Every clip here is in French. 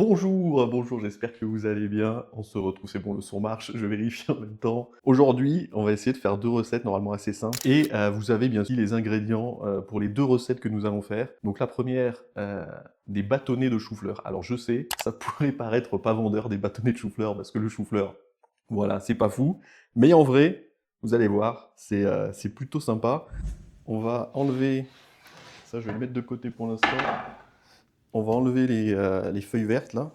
Bonjour, j'espère que vous allez bien. On se retrouve, c'est bon, le son marche, je vérifie en même temps. Aujourd'hui, on va essayer de faire 2 recettes normalement assez simples et vous avez bien sûr les ingrédients, pour les 2 recettes que nous allons faire. Donc la première, des bâtonnets de chou-fleur. Alors je sais, ça pourrait paraître pas vendeur des bâtonnets de chou-fleur parce que le chou-fleur, voilà, c'est pas fou. Mais en vrai, vous allez voir, c'est plutôt sympa. On va enlever ça, je vais le mettre de côté pour l'instant. On va enlever les feuilles vertes là.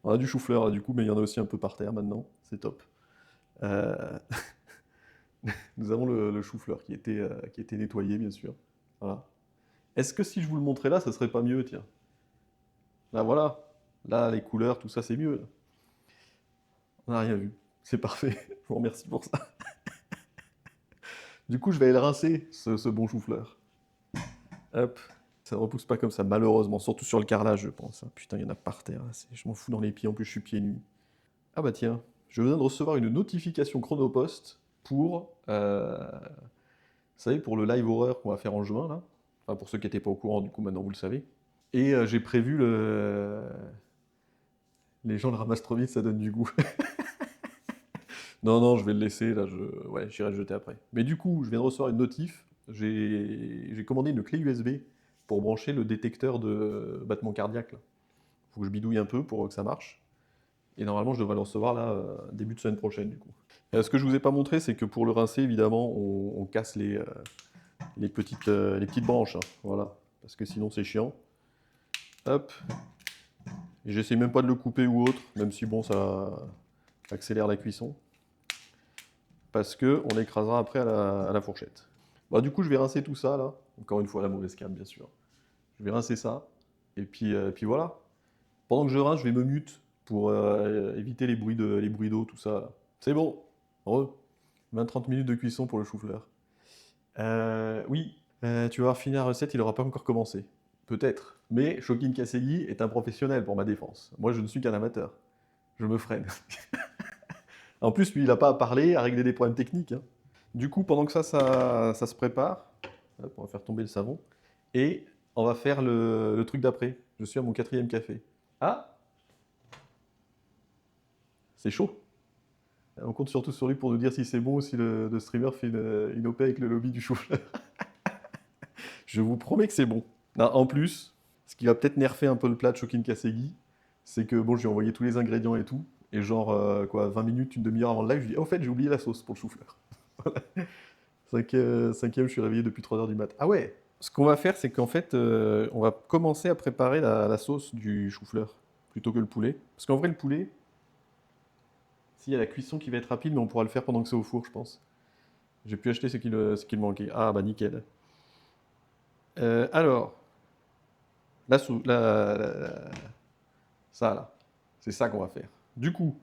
On a du chou-fleur là du coup, mais il y en a aussi un peu par terre maintenant, c'est top. Euh, Nous avons le chou-fleur qui était nettoyé bien sûr. Voilà. Est-ce que si je vous le montrais là, ça serait pas mieux, tiens? Là voilà, là les couleurs, tout ça c'est mieux, là. On n'a rien vu, c'est parfait, je vous remercie pour ça. Du coup je vais aller le rincer, ce bon chou-fleur. Hop, ça ne repousse pas comme ça malheureusement, surtout sur le carrelage je pense, hein. Putain il y en a par terre, là, je m'en fous dans les pieds, en plus je suis pieds nus. Ah bah tiens, je viens de recevoir une notification Chronopost pour, vous savez, pour le live horreur qu'on va faire en juin, là. Enfin, pour ceux qui n'étaient pas au courant, du coup, maintenant vous le savez. Et j'ai prévu le... Les gens le ramassent trop vite, ça donne du goût. Non, non, je vais le laisser, là, ouais, j'irai le jeter après. Mais du coup, je viens de recevoir une notif. J'ai commandé une clé USB pour brancher le détecteur de battement cardiaque, là. Faut que je bidouille un peu pour que ça marche. Et normalement, je devrais le recevoir, là, début de semaine prochaine, du coup. Ce que je vous ai pas montré, c'est que pour le rincer, évidemment, on casse les petites branches, hein, voilà, parce que sinon c'est chiant. Hop, et j'essaie même pas de le couper ou autre, même si bon, ça accélère la cuisson, parce que on l'écrasera après à la fourchette. Bah, du coup, je vais rincer tout ça, là, encore une fois, la mauvaise cam, bien sûr. Je vais rincer ça, et puis voilà. Pendant que je rince, je vais me mute pour éviter les bruits d'eau, tout ça, là. C'est bon, heureux. 20-30 minutes de cuisson pour le chou-fleur. Oui, tu vas avoir fini la recette, il n'aura pas encore commencé. Peut-être. Mais Shokin Kasegi est un professionnel pour ma défense. Moi, je ne suis qu'un amateur. Je me freine. En plus, lui, il n'a pas à parler, à régler des problèmes techniques, hein. Du coup, pendant que ça se prépare, hop, on va faire tomber le savon. Et on va faire le truc d'après. Je suis à mon quatrième café. Ah, c'est chaud. On compte surtout sur lui pour nous dire si c'est bon ou si le streamer fait une OP avec le lobby du chou. Je vous promets que c'est bon. Non, en plus, ce qui va peut-être nerfer un peu le plat de Shokin Kasegi, c'est que bon, je lui ai envoyé tous les ingrédients et tout, et genre, quoi, 20 minutes, une demi-heure avant le live, je lui dis, oh, au fait, j'ai oublié la sauce pour le chou-fleur. Voilà. Cinquième, je suis réveillé depuis 3 heures du mat. Ah ouais, ce qu'on va faire, c'est qu'en fait, on va commencer à préparer la sauce du chou-fleur, plutôt que le poulet. Parce qu'en vrai, le poulet, s'il y a la cuisson qui va être rapide, mais on pourra le faire pendant que c'est au four, je pense. J'ai pu acheter ce qu'il manquait. Ah bah nickel. Alors, la, sou- la- ça là, c'est ça qu'on va faire. Du coup,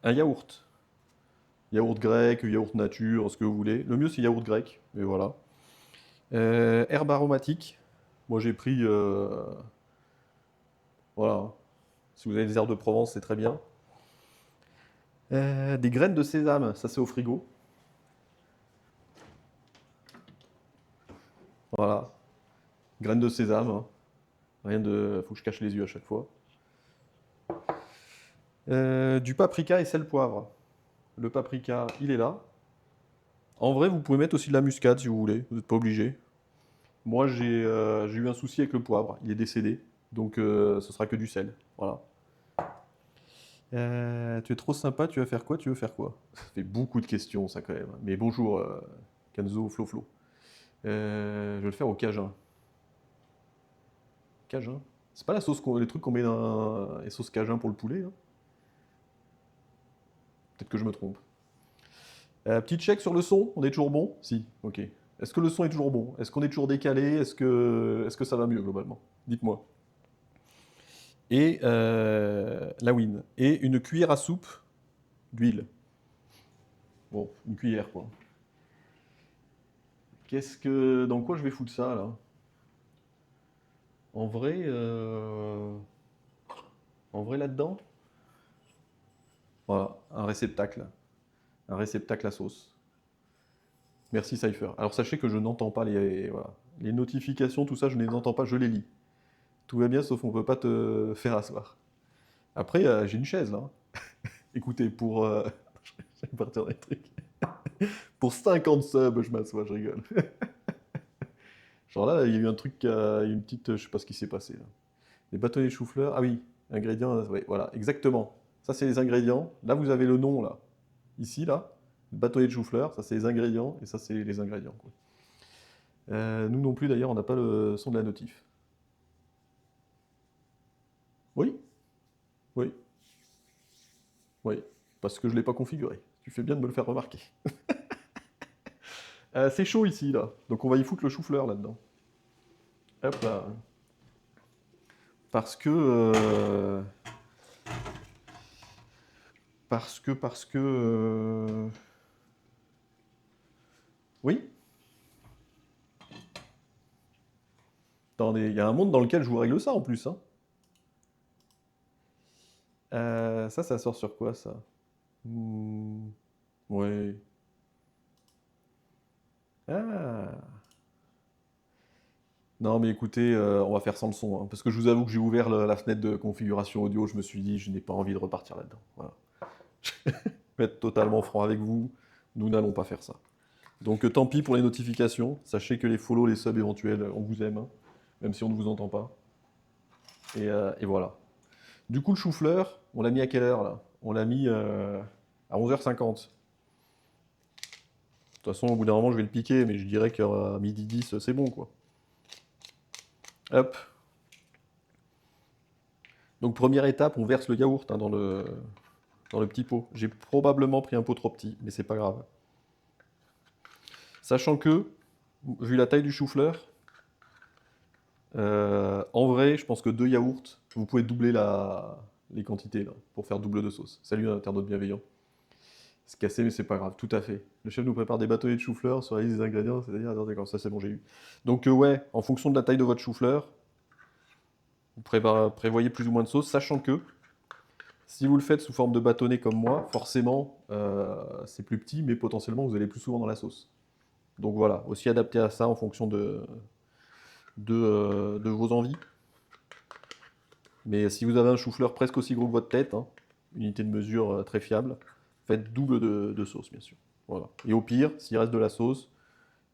un yaourt. Yaourt grec, yaourt nature, ce que vous voulez. Le mieux c'est yaourt grec, et voilà. Herbes aromatiques. Moi j'ai pris, voilà. Si vous avez des herbes de Provence, c'est très bien. Des graines de sésame, ça c'est au frigo. Voilà. Graines de sésame, hein. Rien de. Faut que je cache les yeux à chaque fois. Du paprika et sel poivre. Le paprika, il est là. En vrai, vous pouvez mettre aussi de la muscade si vous voulez. Vous n'êtes pas obligé. Moi, j'ai eu un souci avec le poivre. Il est décédé. Donc, ce sera que du sel. Voilà. Tu es trop sympa, tu vas faire quoi? Tu veux faire quoi? Ça fait beaucoup de questions, ça, quand même. Mais bonjour, Kenzo Flo. Je vais le faire au cajun. Cajun? C'est pas les trucs qu'on met dans les sauces cajun pour le poulet, hein? Peut-être que je me trompe. Petit check sur le son, on est toujours bon? Si, ok. Est-ce que le son est toujours bon? Est-ce qu'on est toujours décalé? Est-ce que ça va mieux, globalement? Dites-moi. Et la win. Et une cuillère à soupe d'huile. Bon, une cuillère quoi. Dans quoi je vais foutre ça là? En vrai, en vrai là-dedans, voilà, un réceptacle à sauce. Merci Cypher. Alors sachez que je n'entends pas voilà, les notifications, tout ça, je ne les entends pas, je les lis. Tout va bien, sauf on peut pas te faire asseoir. Après, j'ai une chaise là. Écoutez, pour... je vais partir dans les trucs. Pour 50 subs, je m'assois, je rigole. Genre là, il y a eu un truc, une petite... Je sais pas ce qui s'est passé là. Les bâtonnets de chou-fleur. Ah oui, ingrédients, ouais, voilà, exactement. Ça, c'est les ingrédients. Là, vous avez le nom là. Ici, là. Bâtonnet de chou-fleur, ça c'est les ingrédients, et ça c'est les ingrédients, quoi. Nous non plus d'ailleurs, on n'a pas le son de la notif. Oui, oui, oui, parce que je ne l'ai pas configuré. Tu fais bien de me le faire remarquer. C'est chaud ici, là, donc on va y foutre le chou-fleur là-dedans. Hop là. Parce que... Oui. Attendez, il y a un monde dans lequel je vous règle ça en plus, hein. Ça sort sur quoi, ça? Ouais. Ah. Non, mais écoutez, on va faire sans le son, hein, parce que je vous avoue que j'ai ouvert la fenêtre de configuration audio, je me suis dit, je n'ai pas envie de repartir là-dedans. Voilà. Je vais être totalement franc avec vous, nous n'allons pas faire ça. Donc tant pis pour les notifications, sachez que les follow, les subs éventuels, on vous aime, hein, même si on ne vous entend pas. Et voilà. Du coup, le chou-fleur, on l'a mis à quelle heure là? On l'a mis à 11h50. De toute façon, au bout d'un moment, je vais le piquer, mais je dirais qu'à midi 10, c'est bon, quoi. Hop. Donc, première étape, on verse le yaourt, hein, dans le petit pot. J'ai probablement pris un pot trop petit, mais c'est pas grave. Sachant que, vu la taille du chou-fleur, en vrai, je pense que 2 yaourts, vous pouvez doubler les quantités là, pour faire double de sauce. Salut, internaute bienveillant. C'est cassé, mais c'est pas grave, tout à fait. Le chef nous prépare des bâtonnets de chou-fleur sur la liste des ingrédients, c'est-à-dire, attends, d'accord, ça c'est bon, j'ai eu. Donc, ouais, en fonction de la taille de votre chou-fleur, vous prévoyez plus ou moins de sauce, sachant que si vous le faites sous forme de bâtonnet comme moi, forcément, c'est plus petit, mais potentiellement, vous allez plus souvent dans la sauce. Donc voilà, aussi adapté à ça en fonction de vos envies. Mais si vous avez un chou-fleur presque aussi gros que votre tête, hein, unité de mesure très fiable, faites double de sauce, bien sûr. Voilà. Et au pire, s'il reste de la sauce,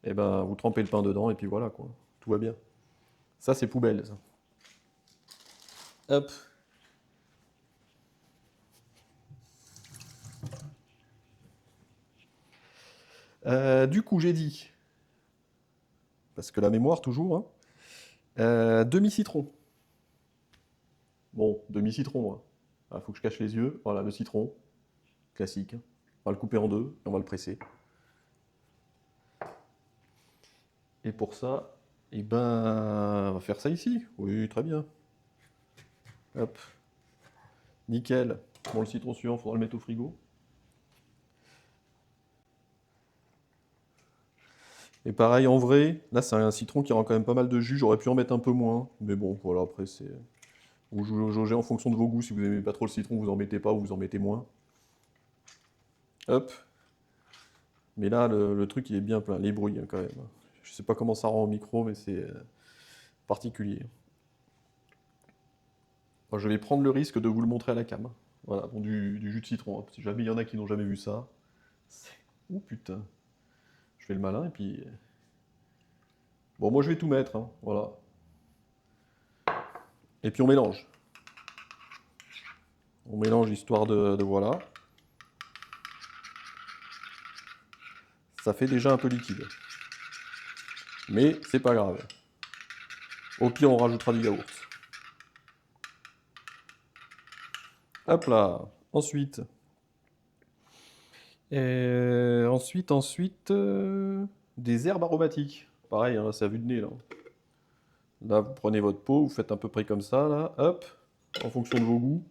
eh ben, vous trempez le pain dedans et puis voilà, quoi. Tout va bien. Ça, c'est poubelle, ça. Hop. Du coup, j'ai dit, parce que la mémoire toujours, hein, demi-citron. Bon, demi-citron, hein. Ah, faut que je cache les yeux. Voilà, le citron, classique. On va le couper en deux et on va le presser. Et pour ça, eh ben, on va faire ça ici. Oui, très bien. Hop. Nickel. Bon, le citron suivant, faudra le mettre au frigo. Et pareil, en vrai, là, c'est un citron qui rend quand même pas mal de jus. J'aurais pu en mettre un peu moins. Mais bon, voilà, après, c'est... Vous jaugez en fonction de vos goûts. Si vous aimez pas trop le citron, vous en mettez pas ou vous en mettez moins. Hop. Mais là, le truc, il est bien plein. Les bruits, hein, quand même. Je sais pas comment ça rend au micro, mais c'est particulier. Moi, je vais prendre le risque de vous le montrer à la cam. Voilà, bon, du jus de citron, hein. Si jamais il y en a qui n'ont jamais vu ça. Ouh putain. Je fais le malin et puis... Bon, moi je vais tout mettre, hein, voilà. Et puis on mélange. On mélange histoire de voilà. Ça fait déjà un peu liquide. Mais c'est pas grave. Au pire, on rajoutera du yaourt. Hop là. Ensuite. Ensuite, des herbes aromatiques. Pareil, hein, là, c'est à vue de nez, là. Là, vous prenez votre pot, vous faites à peu près comme ça, là. Hop. En fonction de vos goûts.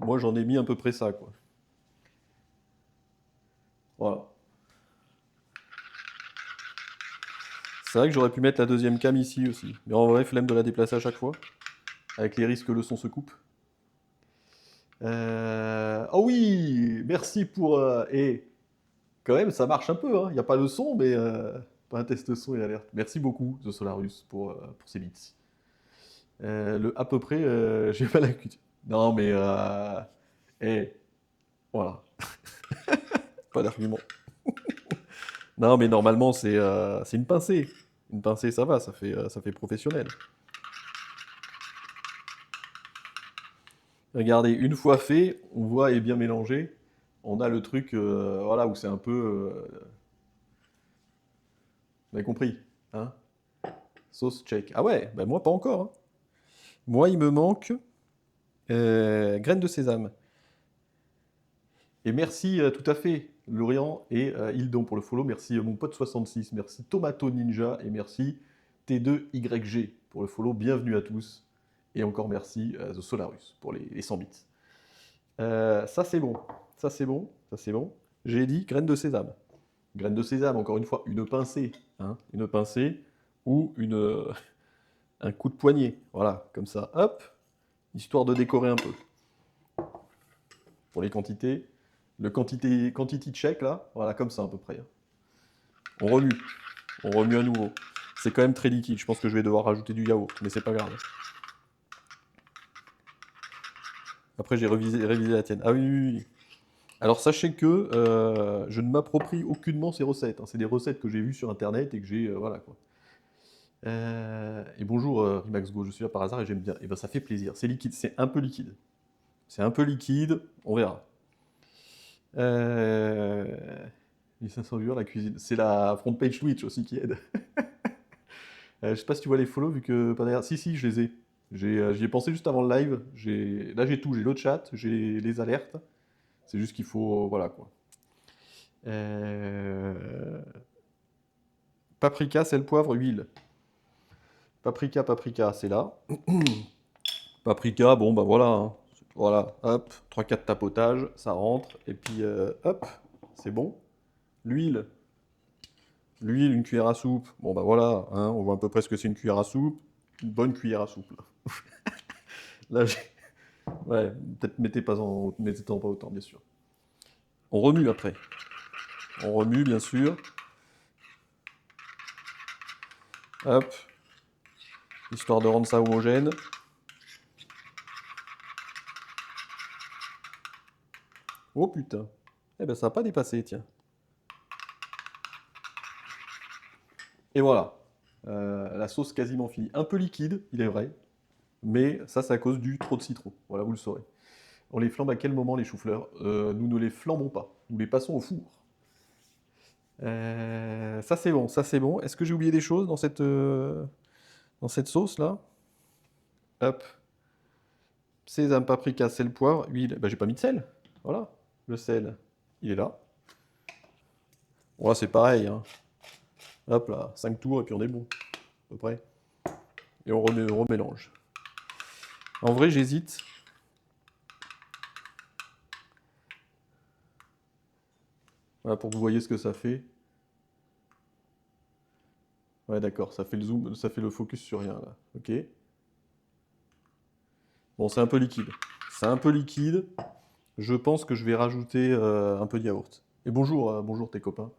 Moi, j'en ai mis à peu près ça, quoi. Voilà. C'est vrai que j'aurais pu mettre la deuxième cam ici aussi. Mais en vrai, flemme de la déplacer à chaque fois. Avec les risques que le son se coupe. Oh oui, merci pour... Quand même, ça marche un peu, hein. Il n'y a pas le son, mais pas un test son et alerte. Merci beaucoup, The Solarus, pour ces bits. À peu près, j'ai pas la cuite. Non, mais... eh, voilà, pas d'argument. Non, mais normalement, c'est une pincée. Une pincée, ça va, ça fait professionnel. Regardez, une fois fait, on voit et bien mélangé. On a le truc, voilà, où c'est un peu... vous avez compris, hein? Sauce check. Ah ouais, bah moi pas encore, hein. Moi, il me manque graines de sésame. Et merci tout à fait, Lorient et Hildon pour le follow. Merci mon pote 66. Merci Tomato Ninja. Et merci T2YG pour le follow. Bienvenue à tous. Et encore merci The Solarus pour les 100 bits. Ça c'est bon. Ça c'est bon. Ça c'est bon. J'ai dit graines de sésame. Graines de sésame, encore une fois, une pincée. Hein, une pincée ou un coup de poignet. Voilà, comme ça. Hop. Histoire de décorer un peu. Pour les quantités. Le quantity check là, voilà, comme ça à peu près. On remue à nouveau. C'est quand même très liquide, je pense que je vais devoir rajouter du yaourt, mais c'est pas grave. Après j'ai révisé la tienne. Ah oui, oui, oui. Alors sachez que je ne m'approprie aucunement ces recettes, hein. C'est des recettes que j'ai vues sur internet et que j'ai... voilà quoi. Et bonjour Rimax Go, je suis là par hasard et j'aime bien. Et ben ça fait plaisir, c'est liquide, c'est un peu liquide. C'est un peu liquide, on verra. Les 500 viewers, la cuisine. C'est la front page Twitch aussi qui aide. Je sais pas si tu vois les follow vu que pas derrière. Si, si, je les ai. J'y ai pensé juste avant le live. Là, j'ai tout. J'ai le chat, j'ai les alertes. C'est juste qu'il faut. Voilà quoi. Euh, Paprika, sel, poivre, huile. Paprika, c'est là. Paprika, bon bah voilà, hein. Voilà, hop, 3-4 tapotages, ça rentre. Et puis hop, c'est bon. L'huile. L'huile, une cuillère à soupe. Bon bah voilà, hein, on voit à peu près ce que c'est une cuillère à soupe. Une bonne cuillère à soupe. Là, ouais, peut-être mettez-en pas autant, bien sûr. On remue après. On remue, bien sûr. Hop. Histoire de rendre ça homogène. Oh putain. Eh ben ça n'a pas dépassé, tiens. Et voilà. La sauce quasiment finie. Un peu liquide, il est vrai. Mais ça, c'est à cause du trop de citron. Voilà, vous le saurez. On les flambe à quel moment, les choux-fleurs? Nous ne les flambons pas. Nous les passons au four. Ça, c'est bon. Ça, c'est bon. Est-ce que j'ai oublié des choses dans cette sauce-là? Hop. Sésame, paprika, sel, poivre, huile. Bah, j'ai pas mis de sel. Voilà. Le sel, il est là. Bon, là, c'est pareil, hein. Hop là, 5 tours et puis on est bon. À peu près. Et on remélange. En vrai, j'hésite. Voilà, pour que vous voyez ce que ça fait. Ouais, d'accord, ça fait le zoom, ça fait le focus sur rien, là. Ok. Bon, c'est un peu liquide. C'est un peu liquide. Je pense que je vais rajouter un peu de yaourt. Et bonjour, bonjour tes copains.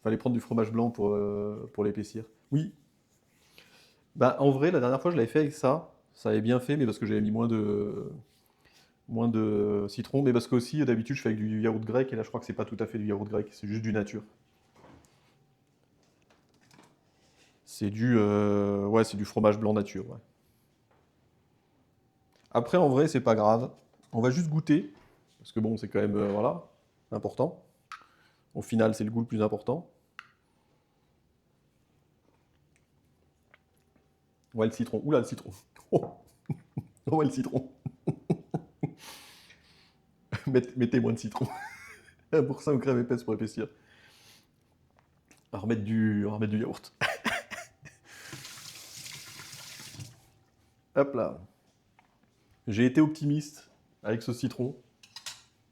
Fallait prendre du fromage blanc pour l'épaissir. Oui. Bah, en vrai, la dernière fois, je l'avais fait avec ça. Ça avait bien fait, mais parce que j'avais mis moins de citron. Mais parce que aussi, d'habitude, je fais avec du yaourt grec. Et là, je crois que c'est pas tout à fait du yaourt grec. C'est juste du nature. Ouais, c'est du fromage blanc nature, ouais. Après, en vrai, c'est pas grave. On va juste goûter. Parce que bon, c'est quand même, voilà, important. Au final, c'est le goût le plus important. Ouais, le citron. Oula, le citron. Oh, ouais, le citron. Mettez moins de citron. Pour ça, aux crème épaisse pour épaissir. On va remettre du yaourt. Hop là. J'ai été optimiste avec ce citron.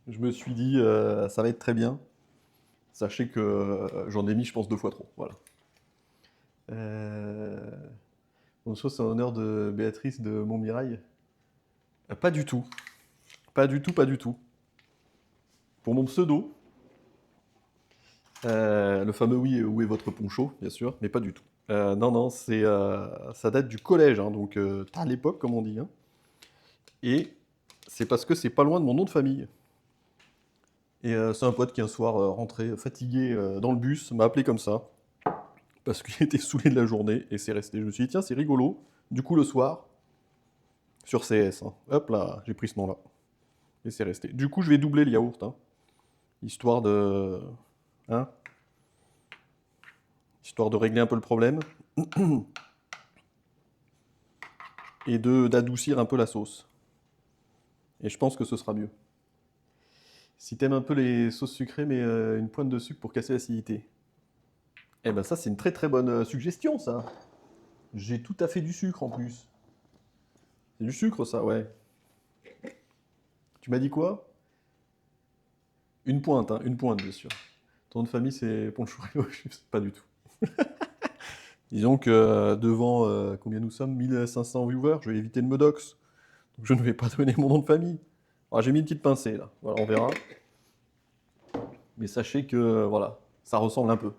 Je me suis dit, ça va être très bien. Sachez que j'en ai mis, je pense, 2 fois trop. Voilà. Euh... Bon, chose, c'est en honneur de Béatrice de Montmirail. Pas du tout. Pas du tout, pas du tout. Pour mon pseudo, Le fameux oui, où est votre poncho, bien sûr, mais pas du tout. Non, non, ça date du collège, hein, donc à l'époque, comme on dit. Hein. Et c'est parce que c'est pas loin de mon nom de famille. Et c'est un pote qui un soir rentré fatigué dans le bus, m'a appelé comme ça, parce qu'il était saoulé de la journée, et c'est resté. Je me suis dit, tiens, c'est rigolo. Du coup, le soir, sur CS, hein, hop là, j'ai pris ce nom-là. Et c'est resté. Du coup, je vais doubler le yaourt, hein, histoire de... Hein, histoire de régler un peu le problème. Et d'adoucir un peu la sauce. Et je pense que ce sera mieux. Si t'aimes un peu les sauces sucrées, mais une pointe de sucre pour casser l'acidité. Eh ben ça, c'est une très très bonne suggestion, ça. J'ai tout à fait du sucre en plus. C'est du sucre, ça, ouais. Tu m'as dit quoi? Une pointe, hein, une pointe, bien sûr. Ton nom de famille, c'est Ponchorio, je sais pas du tout. Disons que devant, combien nous sommes? 1500 viewers, je vais éviter de me dox. Donc je ne vais pas donner mon nom de famille. Alors, j'ai mis une petite pincée, là. Voilà, on verra. Mais sachez que, ça ressemble un peu.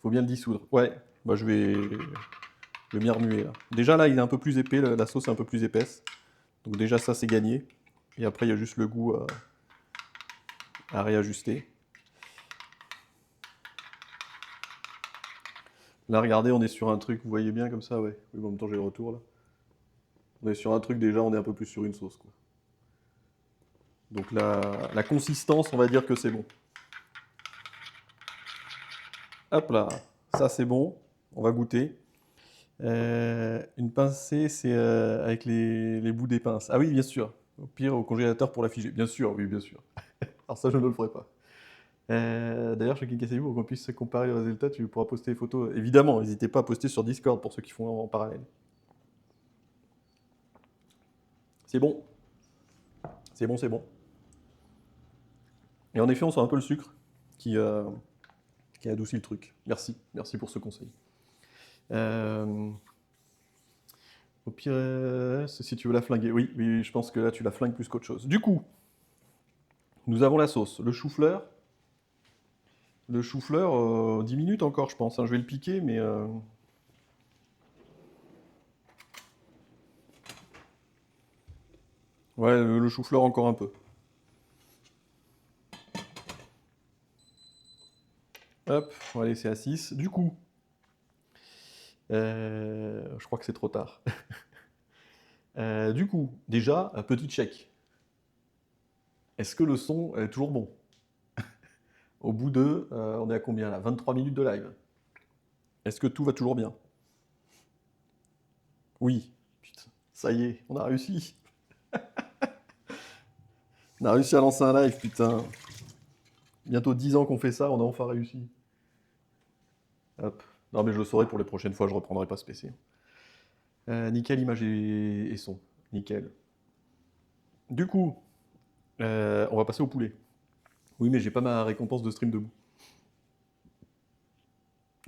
Faut bien le dissoudre. Ouais, bah je vais m'y remuer, là. Déjà, là, il est un peu plus épais, la sauce est un peu plus épaisse. Donc déjà, ça, c'est gagné. Et après, il y a juste le goût à réajuster. Là, regardez, on est sur un truc, vous voyez bien comme ça, ouais. Oui, en même temps, j'ai le retour, là. On est sur un truc, déjà, on est un peu plus sur une sauce, quoi. Donc la consistance, on va dire que c'est bon. Hop là, ça c'est bon, on va goûter. Une pincée, c'est avec les bouts des pinces. Ah oui, bien sûr. Au pire, au congélateur pour la figer. Bien sûr, oui, bien sûr. Alors ça, je ne le ferai pas. D'ailleurs, chacun cassez-vous pour qu'on puisse se comparer les résultats. Tu pourras poster les photos. Évidemment, n'hésitez pas à poster sur Discord pour ceux qui font en parallèle. C'est bon. C'est bon, c'est bon. Et en effet, on sent un peu le sucre qui adoucit le truc. Merci, merci pour ce conseil. Au pire, c'est si tu veux la flinguer. Oui, oui, je pense que là, tu la flingues plus qu'autre chose. Du coup, nous avons la sauce. Le chou-fleur. Le chou-fleur, 10 minutes encore, je pense. Hein. Je vais le piquer, mais... Ouais, le chou-fleur encore un peu. Hop, on va laisser à 6. Du coup, je crois que c'est trop tard. Du coup, déjà, un petit check. Est-ce que le son est toujours bon? Au bout de... on est à combien là? 23 minutes de live. Est-ce que tout va toujours bien? Oui. Putain, ça y est, on a réussi. On a réussi à lancer un live, putain. Bientôt 10 ans qu'on fait ça, on a enfin réussi. Hop. Non mais je le saurai pour les prochaines fois, je reprendrai pas ce PC. Nickel, image et son. Nickel. Du coup, on va passer au poulet. Oui, mais j'ai pas ma récompense de stream debout.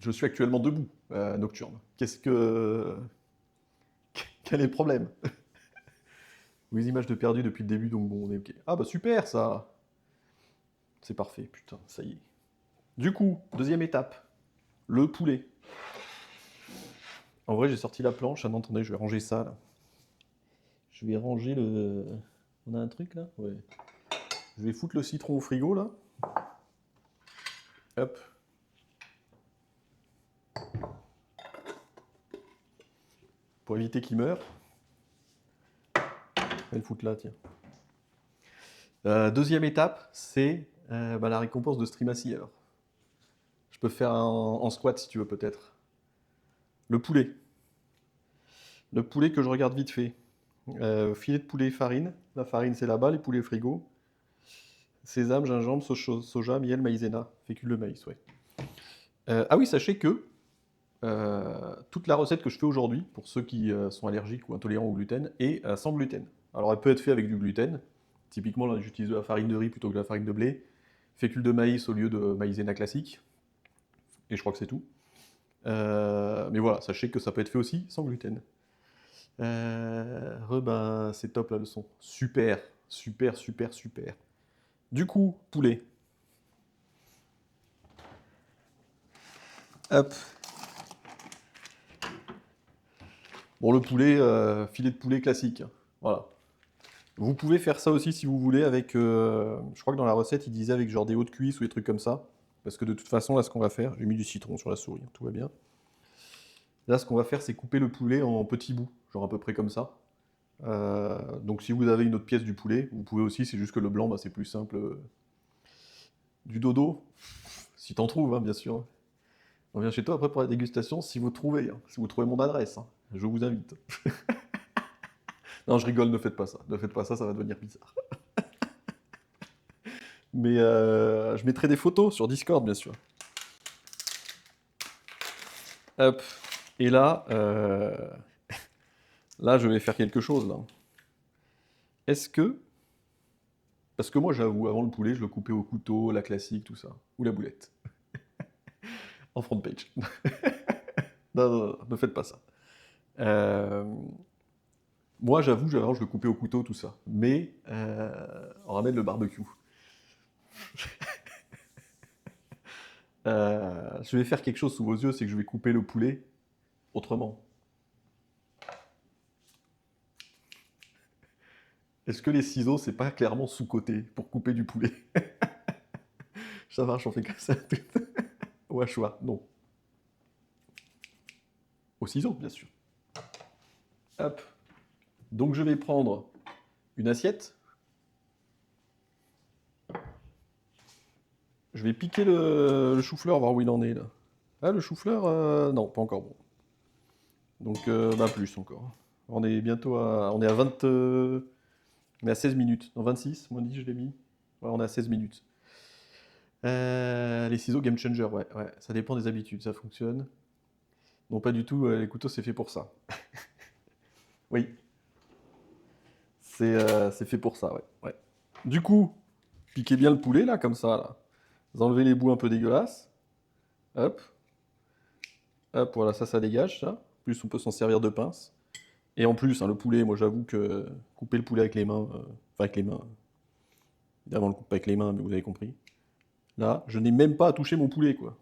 Je suis actuellement debout, Nocturne. Qu'est-ce que... Quel est le problème? Oui, images de perdu depuis le début, donc bon, on est ok. Ah bah super, ça. C'est parfait, putain, ça y est. Du coup, deuxième étape, le poulet. En vrai, j'ai sorti la planche. Ah non, attendez, je vais ranger ça, là. Je vais ranger le... On a un truc, là? Ouais. Je vais foutre le citron au frigo, là. Hop. Pour éviter qu'il meure. Je vais le foutre là, tiens. Deuxième étape, c'est la récompense de stream assis, alors. Je peux faire en squat, si tu veux, peut-être. Le poulet. Le poulet que je regarde vite fait. Filet de poulet farine. La farine, c'est là-bas, les poulets frigo. Sésame, gingembre, soja, miel, maïzena. Fécule de maïs, ouais. Ah oui, sachez que toute la recette que je fais aujourd'hui, pour ceux qui sont allergiques ou intolérants au gluten, est sans gluten. Alors elle peut être faite avec du gluten. Typiquement, là, j'utilise de la farine de riz plutôt que de la farine de blé. Fécule de maïs au lieu de maïzena classique. Et je crois que c'est tout. Mais voilà, sachez que ça peut être fait aussi sans gluten. Ben, c'est top la leçon. Super, super, super, super. Du coup, poulet. Hop. Bon, le poulet, filet de poulet classique, hein. Voilà. Vous pouvez faire ça aussi si vous voulez avec... je crois que dans la recette, il disait avec genre des hauts de cuisse ou des trucs comme ça. Parce que de toute façon, là, ce qu'on va faire... J'ai mis du citron sur la souris, hein, tout va bien. Là, ce qu'on va faire, c'est couper le poulet en petits bouts, genre à peu près comme ça. Donc si vous avez une autre pièce du poulet, vous pouvez aussi, c'est juste que le blanc, bah, c'est plus simple. Du dodo, si t'en trouves, hein, bien sûr. On vient chez toi après pour la dégustation, si vous trouvez, hein, si vous trouvez mon adresse, hein, je vous invite. Non, je rigole, ne faites pas ça. Ne faites pas ça, ça va devenir bizarre. Mais je mettrai des photos sur Discord, bien sûr. Hop. Et là, là, je vais faire quelque chose, là. Est-ce que... Parce que moi, j'avoue, avant le poulet, je le coupais au couteau, la classique, tout ça. Ou la boulette. En front page. Non, non, non, ne faites pas ça. Euh, Moi, j'avoue, avant, je le coupais au couteau, tout ça. Mais on ramène le barbecue. Je vais faire quelque chose sous vos yeux, c'est que je vais couper le poulet autrement. Est-ce que les ciseaux, c'est pas clairement sous-côté pour couper du poulet? Ça marche, on fait comme ça. Au hachoir, non. Au ciseau, bien sûr. Hop. Donc je vais prendre une assiette. Je vais piquer le chou-fleur, voir où il en est là. Ah, le chou-fleur, non, pas encore bon. Donc, bah plus encore. On est bientôt à... On est à 20... on est à 16 minutes. Non, 26, moins 10, je l'ai mis. Ouais, on est à 16 minutes. Les ciseaux Game Changer, ouais, ouais. Ça dépend des habitudes, ça fonctionne. Non, pas du tout, les couteaux, c'est fait pour ça. Oui, c'est fait pour ça, ouais, ouais. Du coup, piquez bien le poulet, là, comme ça, là. Vous enlevez les bouts un peu dégueulasses. Hop, hop, voilà, ça dégage, ça. En plus, on peut s'en servir de pince. Et en plus, hein, le poulet, moi, j'avoue que couper le poulet avec les mains... Enfin, avec les mains... Évidemment, on le coupe pas avec les mains, mais vous avez compris. Là, je n'ai même pas à toucher mon poulet, quoi.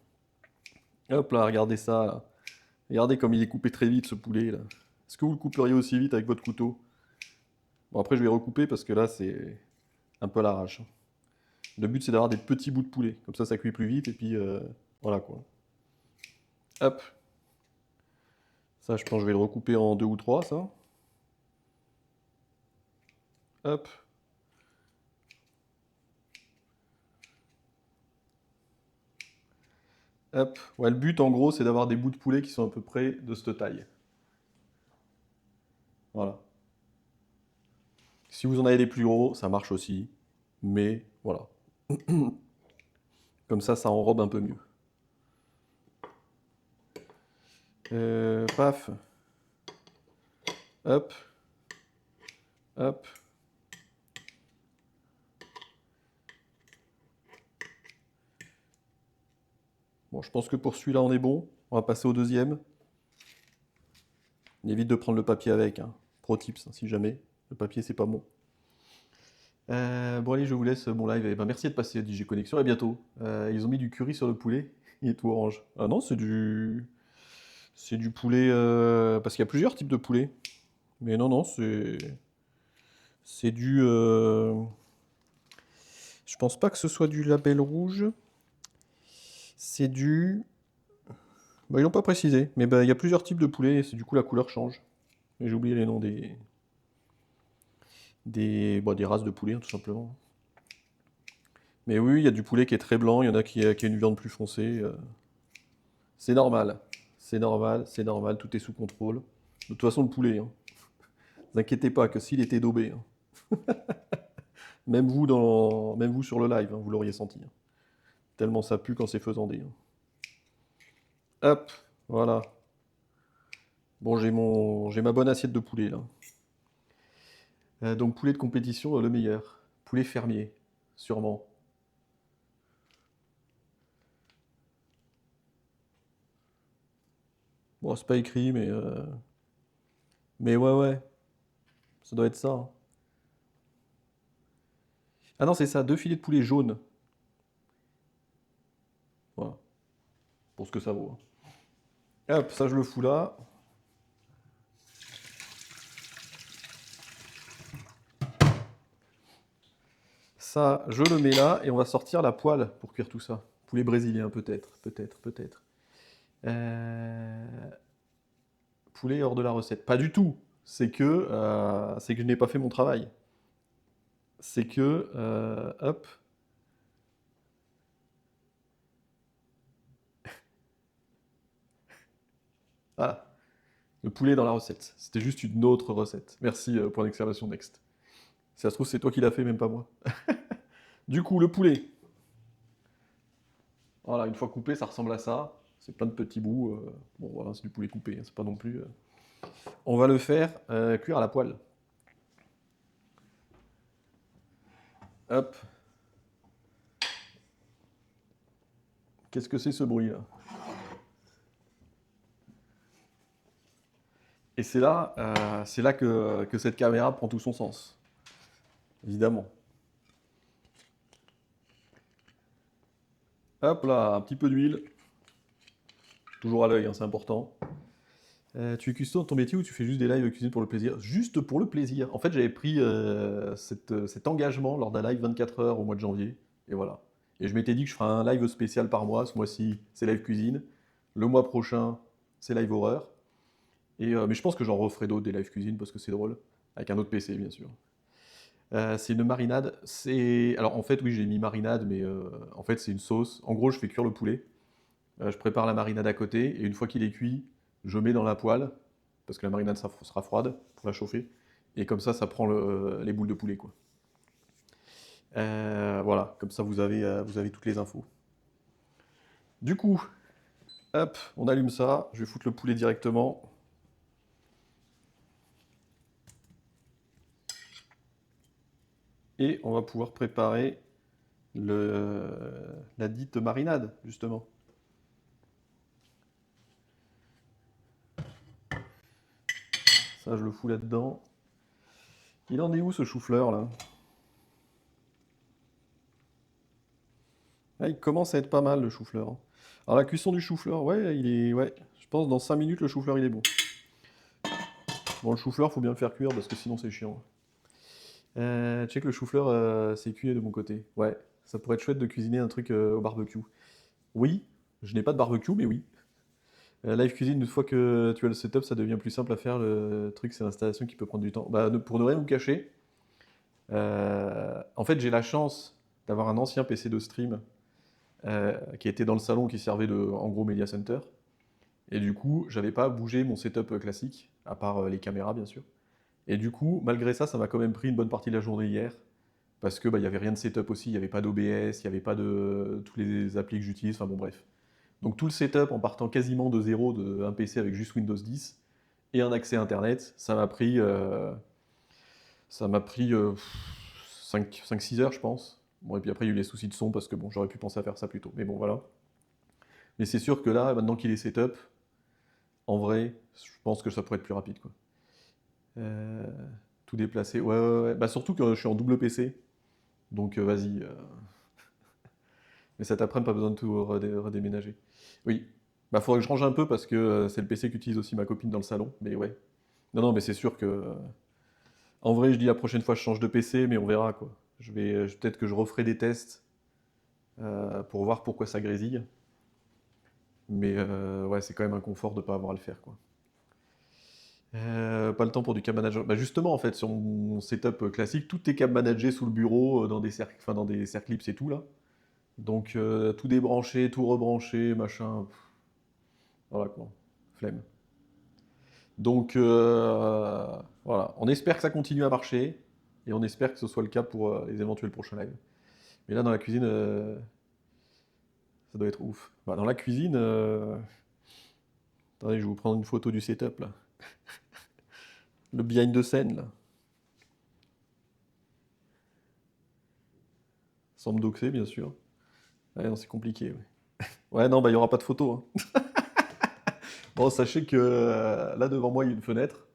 Hop là, regardez ça, là. Regardez comme il est coupé très vite, ce poulet, là. Est-ce que vous le couperiez aussi vite avec votre couteau? Bon, après, je vais recouper parce que là, c'est un peu à l'arrache, hein. Le but, c'est d'avoir des petits bouts de poulet. Comme ça cuit plus vite, et puis, voilà, quoi. Hop. Ça, je pense que je vais le recouper en deux ou trois, ça. Hop. Hop. Ouais, le but, en gros, c'est d'avoir des bouts de poulet qui sont à peu près de cette taille. Voilà. Si vous en avez des plus gros, ça marche aussi. Mais, voilà. Comme ça enrobe un peu mieux. Paf. Hop. Hop. Bon, je pense que pour celui-là, on est bon. On va passer au deuxième. On évite de prendre le papier avec, hein. Pro tips, hein, si jamais. Le papier, c'est pas bon. Bon, allez, je vous laisse mon live. Et ben, merci de passer à DJ Connexion. À bientôt. Ils ont mis du curry sur le poulet. Il est tout orange. Ah non, c'est du... C'est du poulet... Parce qu'il y a plusieurs types de poulet. Mais non, non, c'est... C'est du... Je pense pas que ce soit du label rouge. C'est du... Bah, ils l'ont pas précisé. Mais bah, il y a plusieurs types de poulet. Et du coup, la couleur change. Mais j'ai oublié les noms des races de poulet, hein, tout simplement. Mais oui, il y a du poulet qui est très blanc, il y en a qui a une viande plus foncée. C'est normal. C'est normal, c'est normal, tout est sous contrôle. De toute façon, le poulet, hein. Ne vous inquiétez pas que s'il était daubé, hein, même vous sur le live, hein, vous l'auriez senti, hein. Tellement ça pue quand c'est faisandé, hein. Hop, voilà. Bon, j'ai ma bonne assiette de poulet, là. Donc, poulet de compétition, le meilleur. Poulet fermier, sûrement. Bon, c'est pas écrit, mais ouais, ouais, ça doit être ça, hein. Ah non, c'est ça, deux filets de poulet jaunes. Voilà, pour ce que ça vaut, hein. Hop, ça je le fous là. Ça, je le mets là et on va sortir la poêle pour cuire tout ça. Poulet brésilien peut-être, peut-être, peut-être. Euh, Poulet hors de la recette. Pas du tout. C'est que je n'ai pas fait mon travail. C'est que, hop, voilà, le poulet dans la recette. C'était juste une autre recette. Merci, point d'exclamation next. Si ça se trouve, c'est toi qui l'as fait, même pas moi. Du coup, le poulet. Voilà, une fois coupé, ça ressemble à ça. C'est plein de petits bouts. Bon, voilà, c'est du poulet coupé, hein, c'est pas non plus. On va le faire cuire à la poêle. Hop. Qu'est-ce que c'est ce bruit-là? Et c'est là que cette caméra prend tout son sens, évidemment. Hop là, un petit peu d'huile, toujours à l'œil, hein, c'est important. Tu es cuistot dans ton métier ou tu fais juste des lives de cuisine pour le plaisir? Juste pour le plaisir. En fait, j'avais pris cet engagement lors d'un live 24 heures au mois de janvier, et voilà. Et je m'étais dit que je ferais un live spécial par mois. Ce mois-ci, c'est live cuisine. Le mois prochain, c'est live horreur. Mais je pense que j'en referai d'autres des live cuisine parce que c'est drôle. Avec un autre PC, bien sûr. C'est une marinade. Alors en fait, oui, j'ai mis marinade, mais en fait, c'est une sauce. En gros, je fais cuire le poulet. Je prépare la marinade à côté, et une fois qu'il est cuit, je mets dans la poêle, parce que la marinade sera froide pour la chauffer. Et comme ça prend les boules de poulet, quoi. Voilà, comme ça vous avez toutes les infos. Du coup, hop, on allume ça. Je vais foutre le poulet directement. Et on va pouvoir préparer la dite marinade, justement. Ça, je le fous là-dedans. Il en est où ce chou-fleur là? Ah, il commence à être pas mal le chou-fleur, hein. Alors la cuisson du chou-fleur, ouais, ouais, je pense dans 5 minutes le chou-fleur il est bon. Bon, le chou-fleur, faut bien le faire cuire parce que sinon c'est chiant. Check le chou-fleur, c'est cuit de mon côté. Ouais, ça pourrait être chouette de cuisiner un truc au barbecue. Oui, je n'ai pas de barbecue, mais oui. Live cuisine, une fois que tu as le setup, ça devient plus simple à faire. Le truc, c'est l'installation qui peut prendre du temps. Bah, pour ne rien vous cacher, en fait, j'ai la chance d'avoir un ancien PC de stream qui était dans le salon qui servait en gros, Media Center. Et du coup, j'avais pas bougé mon setup classique, à part les caméras, bien sûr. Et du coup, malgré ça, ça m'a quand même pris une bonne partie de la journée hier. Parce que bah, il n'y avait rien de setup aussi, il n'y avait pas d'OBS, il n'y avait pas de tous les applis que j'utilise, enfin bon bref. Donc tout le setup en partant quasiment de zéro d'un PC avec juste Windows 10 et un accès Internet, ça m'a pris 5-6 heures je pense. Bon et puis après il y a eu les soucis de son parce que bon j'aurais pu penser à faire ça plus tôt. Mais bon voilà. Mais c'est sûr que là, maintenant qu'il est setup, en vrai, je pense que ça pourrait être plus rapide quoi. Euh, Tout déplacer. Ouais, ouais, ouais. Bah surtout que je suis en double PC. Donc vas-y. Mais cet après-midi, pas besoin de tout redéménager. Oui. Bah faudrait que je range un peu parce que c'est le PC qu'utilise aussi ma copine dans le salon. Mais ouais. Non, non, mais c'est sûr que. En vrai, je dis la prochaine fois je change de PC, mais on verra quoi. Peut-être que je referai des tests pour voir pourquoi ça grésille. Mais ouais, c'est quand même un confort de pas avoir à le faire quoi. Pas le temps pour du cam manager. Bah justement, en fait, sur mon setup classique, tout est cam managé sous le bureau, dans des cercles, enfin dans des Circlips et tout là. Donc tout débrancher, tout rebrancher, machin. Voilà quoi. Flemme. Donc voilà, on espère que ça continue à marcher et on espère que ce soit le cas pour les éventuels prochains lives. Mais là dans la cuisine, ça doit être ouf. Bah, dans la cuisine, attendez, je vais vous prendre une photo du setup là. Le behind the scene là. Sans me doxer bien sûr. Ouais, non, c'est compliqué. Ouais, ouais non, bah il n'y aura pas de photo, hein. Bon, sachez que là devant moi il y a une fenêtre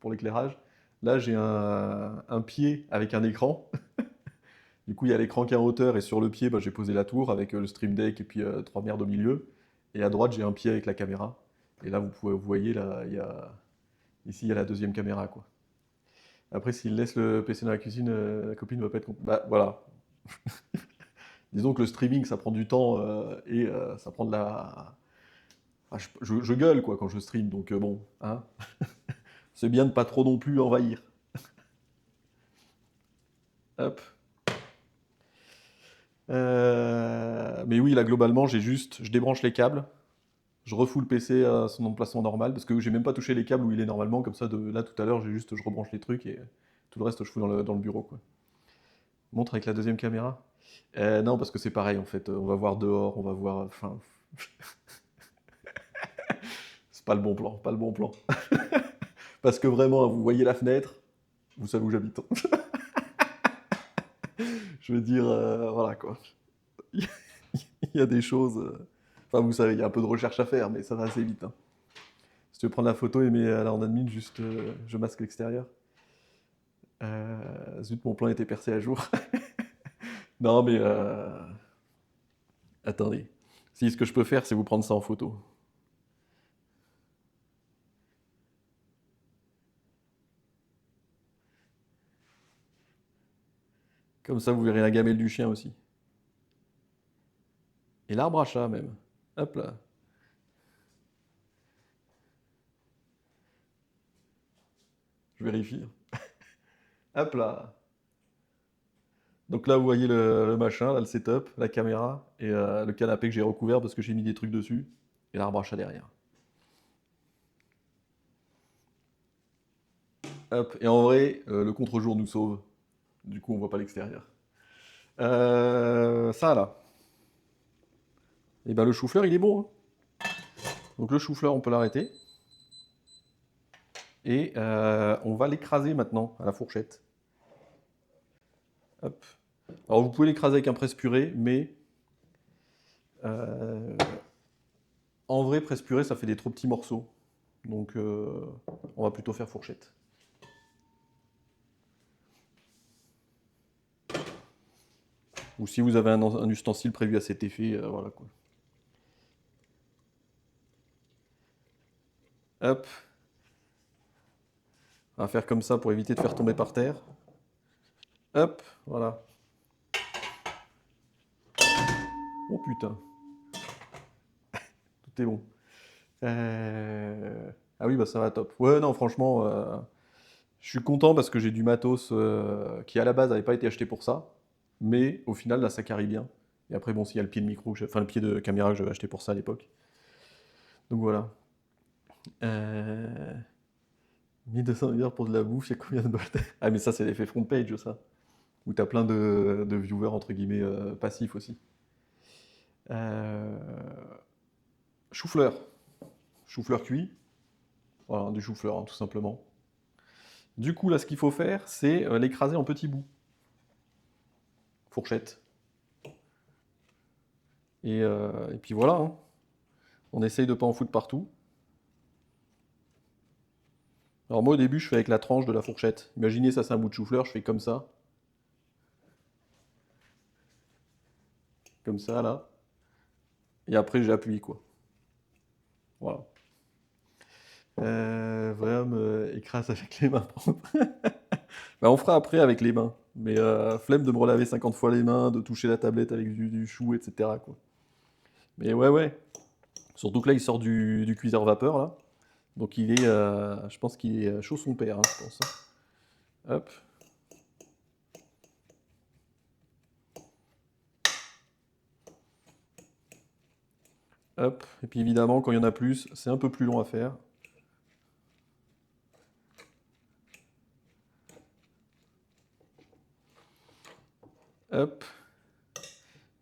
pour l'éclairage. Là j'ai un pied avec un écran. Du coup, il y a l'écran qui est en hauteur et sur le pied, bah, j'ai posé la tour avec le Stream Deck et puis trois merdes au milieu. Et à droite, j'ai un pied avec la caméra. Et là, vous voyez, là, ici, il y a la deuxième caméra, quoi. Après, s'il laisse le PC dans la cuisine, la copine ne va pas être contente. Bah, voilà. Disons que le streaming, ça prend du temps et ça prend de la... Ah, je gueule, quoi, quand je stream, donc bon, hein. C'est bien de pas trop non plus envahir. Hop. Mais oui, là, globalement, je débranche les câbles, je refous le PC à son emplacement normal, parce que j'ai même pas touché les câbles où il est normalement, comme ça, là, tout à l'heure, je rebranche les trucs et tout le reste, je fous dans le bureau, quoi. Montre avec la deuxième caméra. Non, parce que c'est pareil, en fait, on va voir dehors, on va voir... Enfin, c'est pas le bon plan, pas le bon plan. Parce que vraiment, vous voyez la fenêtre, vous savez où j'habite. Je veux dire, voilà, quoi. Il y a des choses... Enfin, vous savez, il y a un peu de recherche à faire, mais ça va assez vite, hein. Si tu veux prendre la photo et mettre là en admin, juste je masque l'extérieur. Zut, mon plan était percé à jour. Non, mais attendez. Si, ce que je peux faire, c'est vous prendre ça en photo. Comme ça, vous verrez la gamelle du chien aussi. Et l'arbre à chat, même. Hop là. Je vérifie. Hop là. Donc là, vous voyez le machin, là, le setup, la caméra, et le canapé que j'ai recouvert parce que j'ai mis des trucs dessus, et l'arbre à chat derrière. Hop. Et en vrai, le contre-jour nous sauve. Du coup, on voit pas l'extérieur. Ça, là. Et ben le chou-fleur, il est bon, hein. Donc le chou-fleur, on peut l'arrêter. Et on va l'écraser maintenant à la fourchette. Hop. Alors vous pouvez l'écraser avec un presse-purée, mais euh, en vrai, presse-purée, ça fait des trop petits morceaux. Donc on va plutôt faire fourchette. Ou si vous avez un ustensile prévu à cet effet, voilà quoi. Hop. On va faire comme ça pour éviter de faire tomber par terre. Hop, voilà. Oh putain, tout est bon. Ah oui, bah ça va top. Ouais, non, franchement, je suis content parce que j'ai du matos qui à la base n'avait pas été acheté pour ça. Mais au final, là, ça carry bien. Et après, bon, s'il y a le pied de micro, enfin le pied de caméra que j'avais acheté pour ça à l'époque. Donc voilà. Euh... 1200 $ pour de la bouffe, c'est combien de balles? Ah, mais ça, c'est l'effet front page, ça. Où t'as plein de viewers, entre guillemets, passifs aussi. Euh... Chou-fleur. Chou-fleur cuit. Voilà, du chou-fleur, hein, tout simplement. Du coup, là, ce qu'il faut faire, c'est l'écraser en petits bouts. Fourchette. Et puis voilà, hein. On essaye de pas en foutre partout. Alors moi, au début, je fais avec la tranche de la fourchette. Imaginez, ça, c'est un bout de chou-fleur, je fais comme ça, là. Et après, j'appuie, quoi. Voilà. Vraiment, écrase avec les mains propres. Bah, on fera après avec les mains. Mais flemme de me relaver 50 fois les mains, de toucher la tablette avec du chou, etc., quoi. Mais ouais, ouais. Surtout que là, il sort du cuiseur vapeur, là. Donc il est, je pense qu'il est chaud son père, hein, je pense, hein. Hop. Hop. Et puis évidemment, quand il y en a plus, c'est un peu plus long à faire. Hop.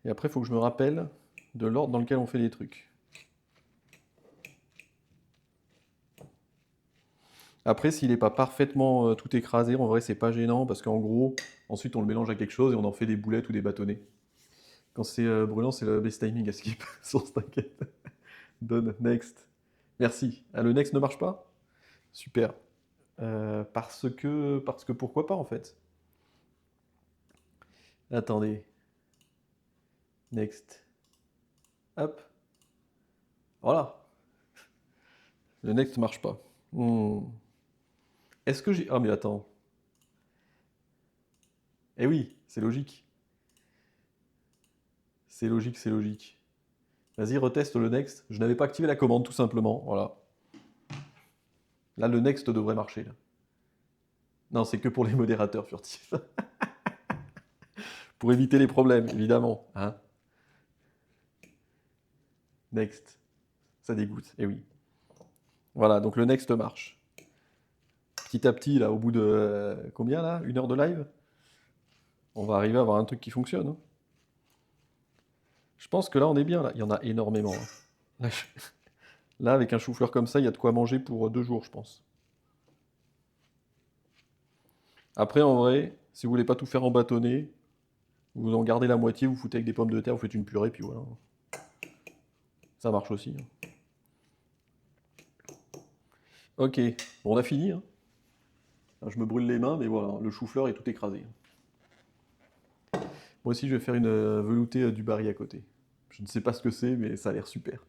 Et après, il faut que je me rappelle de l'ordre dans lequel on fait les trucs. Après, s'il n'est pas parfaitement tout écrasé, en vrai, c'est pas gênant parce qu'en gros, ensuite on le mélange à quelque chose et on en fait des boulettes ou des bâtonnets. Quand c'est brûlant, c'est le best timing à skip. Source, t'inquiète. Donne, next. Merci. Ah, le next ne marche pas? Super. Parce que pourquoi pas en fait? Attendez. Next. Hop. Voilà. Le next marche pas. Est-ce que j'ai... Ah mais attends. Eh oui, c'est logique. C'est logique, c'est logique. Vas-y, reteste le next. Je n'avais pas activé la commande, tout simplement. Voilà. Là, le next devrait marcher. Là. Non, c'est que pour les modérateurs furtifs. Pour éviter les problèmes, évidemment. Hein. Next. Ça dégoûte, eh oui. Voilà, donc le next marche. Petit à petit, là, au bout de... combien, là? 1 heure de live? On va arriver à avoir un truc qui fonctionne. Hein. Je pense que là, on est bien. Là. Il y en a énormément. Hein. Là, là, avec un chou-fleur comme ça, il y a de quoi manger pour 2 jours, je pense. Après, en vrai, si vous voulez pas tout faire en bâtonnet, vous en gardez la moitié, vous foutez avec des pommes de terre, vous faites une purée, puis voilà. Ça marche aussi. Hein. Ok, bon, on a fini. Hein. Je me brûle les mains, mais voilà, le chou-fleur est tout écrasé. Moi aussi, je vais faire une veloutée du Barry à côté. Je ne sais pas ce que c'est, mais ça a l'air super.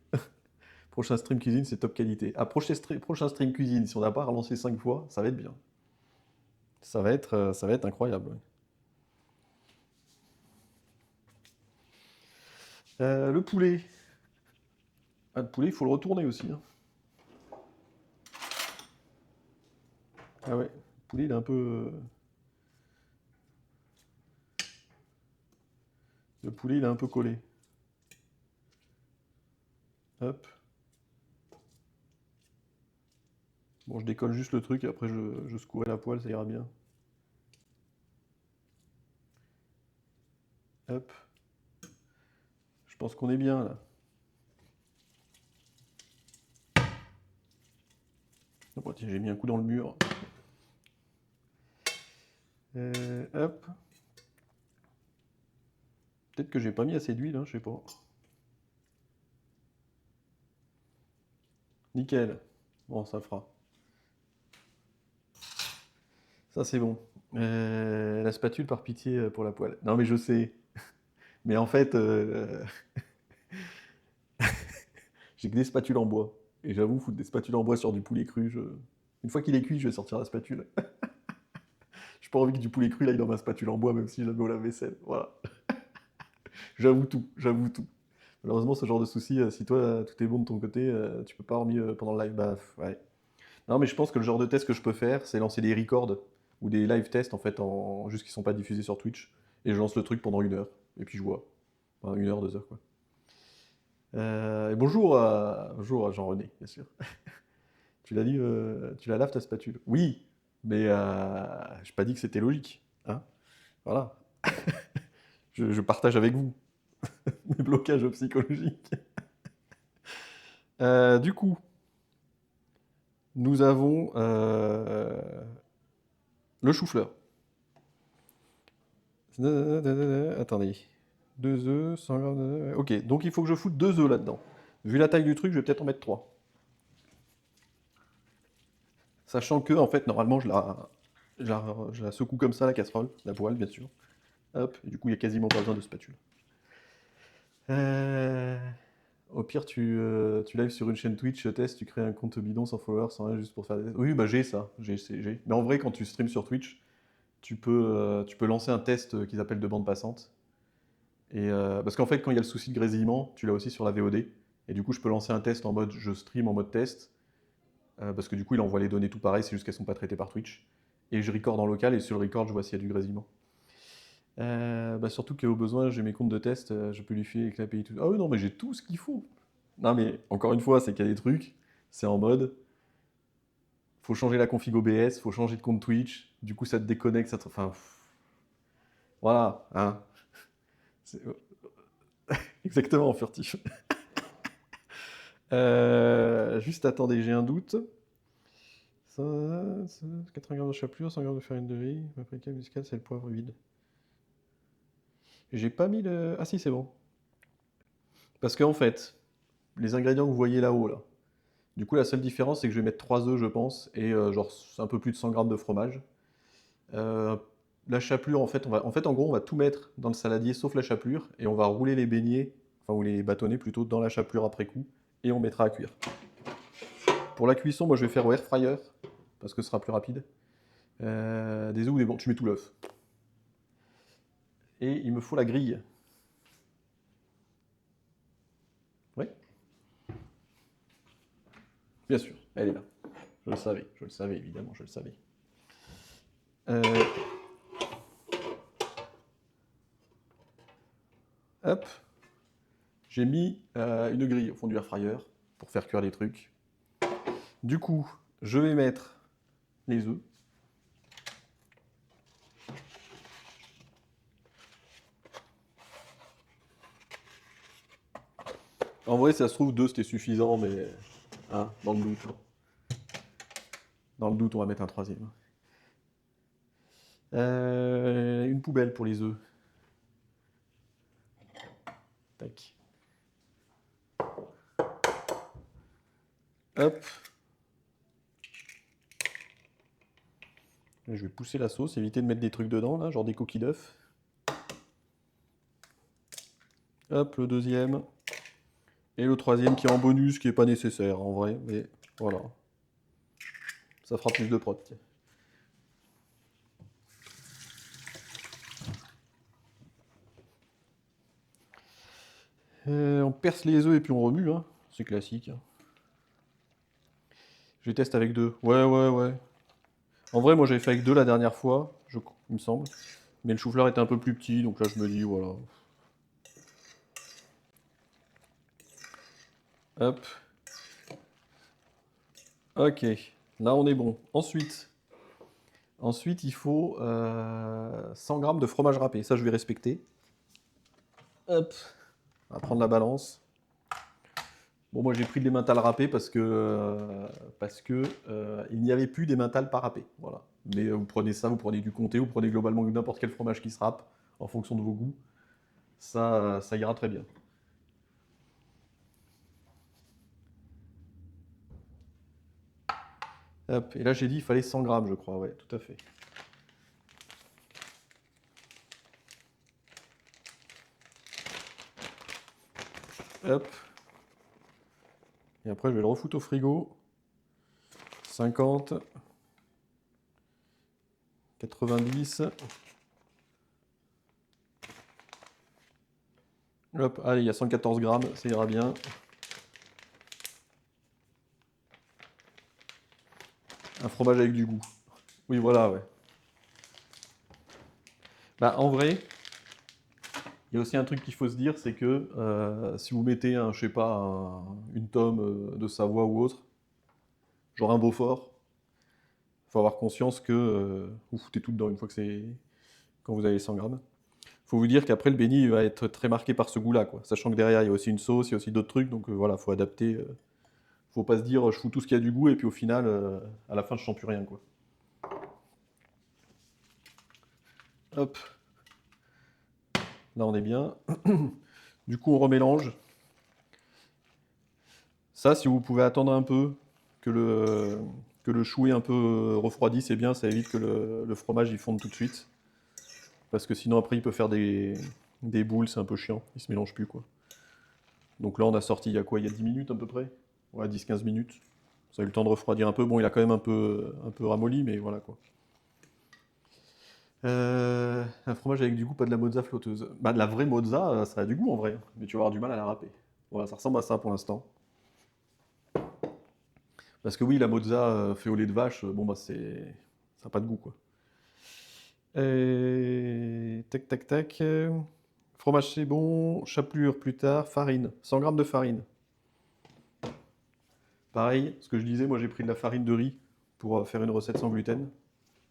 Prochain stream cuisine, c'est top qualité. Ah, prochain stream cuisine, si on n'a pas relancé 5 fois, ça va être bien. Ça va être incroyable. Ouais. Le poulet. Ah, le poulet, il faut le retourner aussi. Hein. Ah ouais, le poulet, il est un peu... Le poulet, il est un peu collé. Hop. Bon, je décolle juste le truc et après je secouerai la poêle, ça ira bien. Hop. Je pense qu'on est bien là. Oh, tiens, j'ai mis un coup dans le mur. Hop. Peut-être que j'ai pas mis assez d'huile, hein, je sais pas. Nickel. Bon, ça fera. Ça, c'est bon. La spatule, par pitié, pour la poêle. Non, mais je sais. Mais en fait, j'ai que des spatules en bois. Et j'avoue, foutre des spatules en bois sur du poulet cru, une fois qu'il est cuit, je vais sortir la spatule. J'ai pas envie que du poulet cru aille dans ma spatule en bois, même si je la mets au lave-vaisselle. Voilà. J'avoue tout, j'avoue tout. Malheureusement, ce genre de souci, si toi, tout est bon de ton côté, tu peux pas hormis pendant le live. Bah, ouais. Non, mais je pense que le genre de test que je peux faire, c'est lancer des records ou des live tests, en fait, juste qui sont pas diffusés sur Twitch. Et je lance le truc pendant 1 heure. Et puis je vois. Enfin, 1 heure, 2 heures, quoi. Et bonjour à Jean-René, bien sûr. Tu l'as dit, tu la laves ta spatule. Oui, mais j'ai pas dit que c'était logique. Hein. Voilà. Je partage avec vous mes blocages psychologiques. Du coup, nous avons le chou-fleur. Attendez. 2 œufs, 100 grammes de... Ok, donc il faut que je foute 2 œufs là-dedans. Vu la taille du truc, je vais peut-être en mettre 3. Sachant que, en fait, normalement, je la secoue comme ça, la casserole, la poêle, bien sûr. Hop, et du coup, il n'y a quasiment pas besoin de spatule. Euh, Au pire, tu lives sur une chaîne Twitch, test, tu crées un compte bidon sans followers, sans rien, juste pour faire des tests. Oui, bah j'ai ça, j'ai. Mais en vrai, quand tu streams sur Twitch, tu peux lancer un test qu'ils appellent de bande passante. Et, parce qu'en fait, quand il y a le souci de grésillement, tu l'as aussi sur la VOD. Et du coup, je peux lancer un test en mode je stream en mode test. Parce que du coup, il envoie les données tout pareil, c'est juste qu'elles ne sont pas traitées par Twitch. Et je record en local, et sur le record, je vois s'il y a du grésillement. Bah surtout qu'au besoin, j'ai mes comptes de test, je peux lui filer avec l'API tout. Ah oui, non, mais j'ai tout ce qu'il faut. Non, mais encore une fois, c'est qu'il y a des trucs, c'est en mode, faut changer la config OBS, faut changer de compte Twitch, du coup ça te déconnecte, ça te... Enfin, voilà, hein. Exactement, furtif. Juste attendez, j'ai un doute. Ça, 80 grammes de chapelure, 100 grammes de farine de riz, paprika muscade, c'est le poivre vide. J'ai pas mis le... Ah si, c'est bon. Parce qu'en fait, les ingrédients que vous voyez là-haut, là, du coup, la seule différence, c'est que je vais mettre 3 œufs, je pense, et genre un peu plus de 100 grammes de fromage. Euh, la chapelure, en gros, on va tout mettre dans le saladier, sauf la chapelure, et on va rouler les beignets, enfin, ou les bâtonnets plutôt, dans la chapelure après coup, et on mettra à cuire. Pour la cuisson, moi je vais faire au air fryer, parce que ce sera plus rapide. Des œufs ou des blancs, tu mets tout l'œuf. Et il me faut la grille. Oui, bien sûr, elle est là. Je le savais, évidemment, je le savais. Euh, hop, j'ai mis une grille au fond du air fryer pour faire cuire les trucs. Du coup, je vais mettre les œufs. En vrai, ça se trouve, 2 c'était suffisant, mais hein, dans le doute. Dans le doute, on va mettre un troisième. Une poubelle pour les œufs. Tac. Hop. Je vais pousser la sauce, éviter de mettre des trucs dedans, là, genre des coquilles d'œufs. Hop, le deuxième. Et le troisième qui est en bonus, qui n'est pas nécessaire en vrai, mais voilà. Ça fera plus de prot. On perce les œufs et puis on remue, hein. C'est classique. Je les teste avec 2. Ouais. En vrai, moi j'avais fait avec 2 la dernière fois, il me semble. Mais le chou-fleur était un peu plus petit, donc là je me dis, voilà. Hop. Ok, là on est bon. Ensuite il faut 100 grammes de fromage râpé. Ça je vais respecter. Hop. On va prendre la balance. Bon, moi j'ai pris de l'emmental râpé parce que il n'y avait plus d'emmental pas râpé. Voilà. Mais vous prenez ça, vous prenez du comté, vous prenez globalement n'importe quel fromage qui se râpe en fonction de vos goûts. Ça ira très bien. Hop. Et là j'ai dit il fallait 100 grammes, je crois. Ouais, tout à fait. Hop. Et après je vais le refoutre au frigo. 50. 90. Hop, allez, il y a 114 grammes, ça ira bien. Un fromage avec du goût. Oui, voilà, ouais. Bah, en vrai, il y a aussi un truc qu'il faut se dire, c'est que si vous mettez je sais pas, une tome de Savoie ou autre, genre un Beaufort, faut avoir conscience que vous foutez tout dedans une fois que quand vous avez 100 grammes. Faut vous dire qu'après le béni va être très marqué par ce goût-là, quoi. Sachant que derrière il y a aussi une sauce, il y a aussi d'autres trucs, donc voilà, faut adapter. Faut pas se dire je fous tout ce qui a du goût et puis au final, à la fin je sens plus rien, quoi. Hop, là on est bien. Du coup on remélange. Ça, si vous pouvez attendre un peu que le chou est un peu refroidi, c'est bien, ça évite que le fromage il fonde tout de suite. Parce que sinon après il peut faire des boules, c'est un peu chiant, il se mélange plus quoi. Donc là on a sorti il y a quoi? Il y a 10 minutes à peu près? Ouais, 10-15 minutes. Ça a eu le temps de refroidir un peu. Bon, il a quand même un peu ramolli, mais voilà quoi. Un fromage avec du goût, pas de la mozza flotteuse. Bah de la vraie mozza, ça a du goût en vrai, mais tu vas avoir du mal à la râper. Voilà, ça ressemble à ça pour l'instant. Parce que oui, la mozza fait au lait de vache, bon bah c'est... ça n'a pas de goût quoi. Tac tac tac. Fromage c'est bon, chapelure plus tard, farine, 100 grammes de farine. Pareil, ce que je disais, moi j'ai pris de la farine de riz pour faire une recette sans gluten.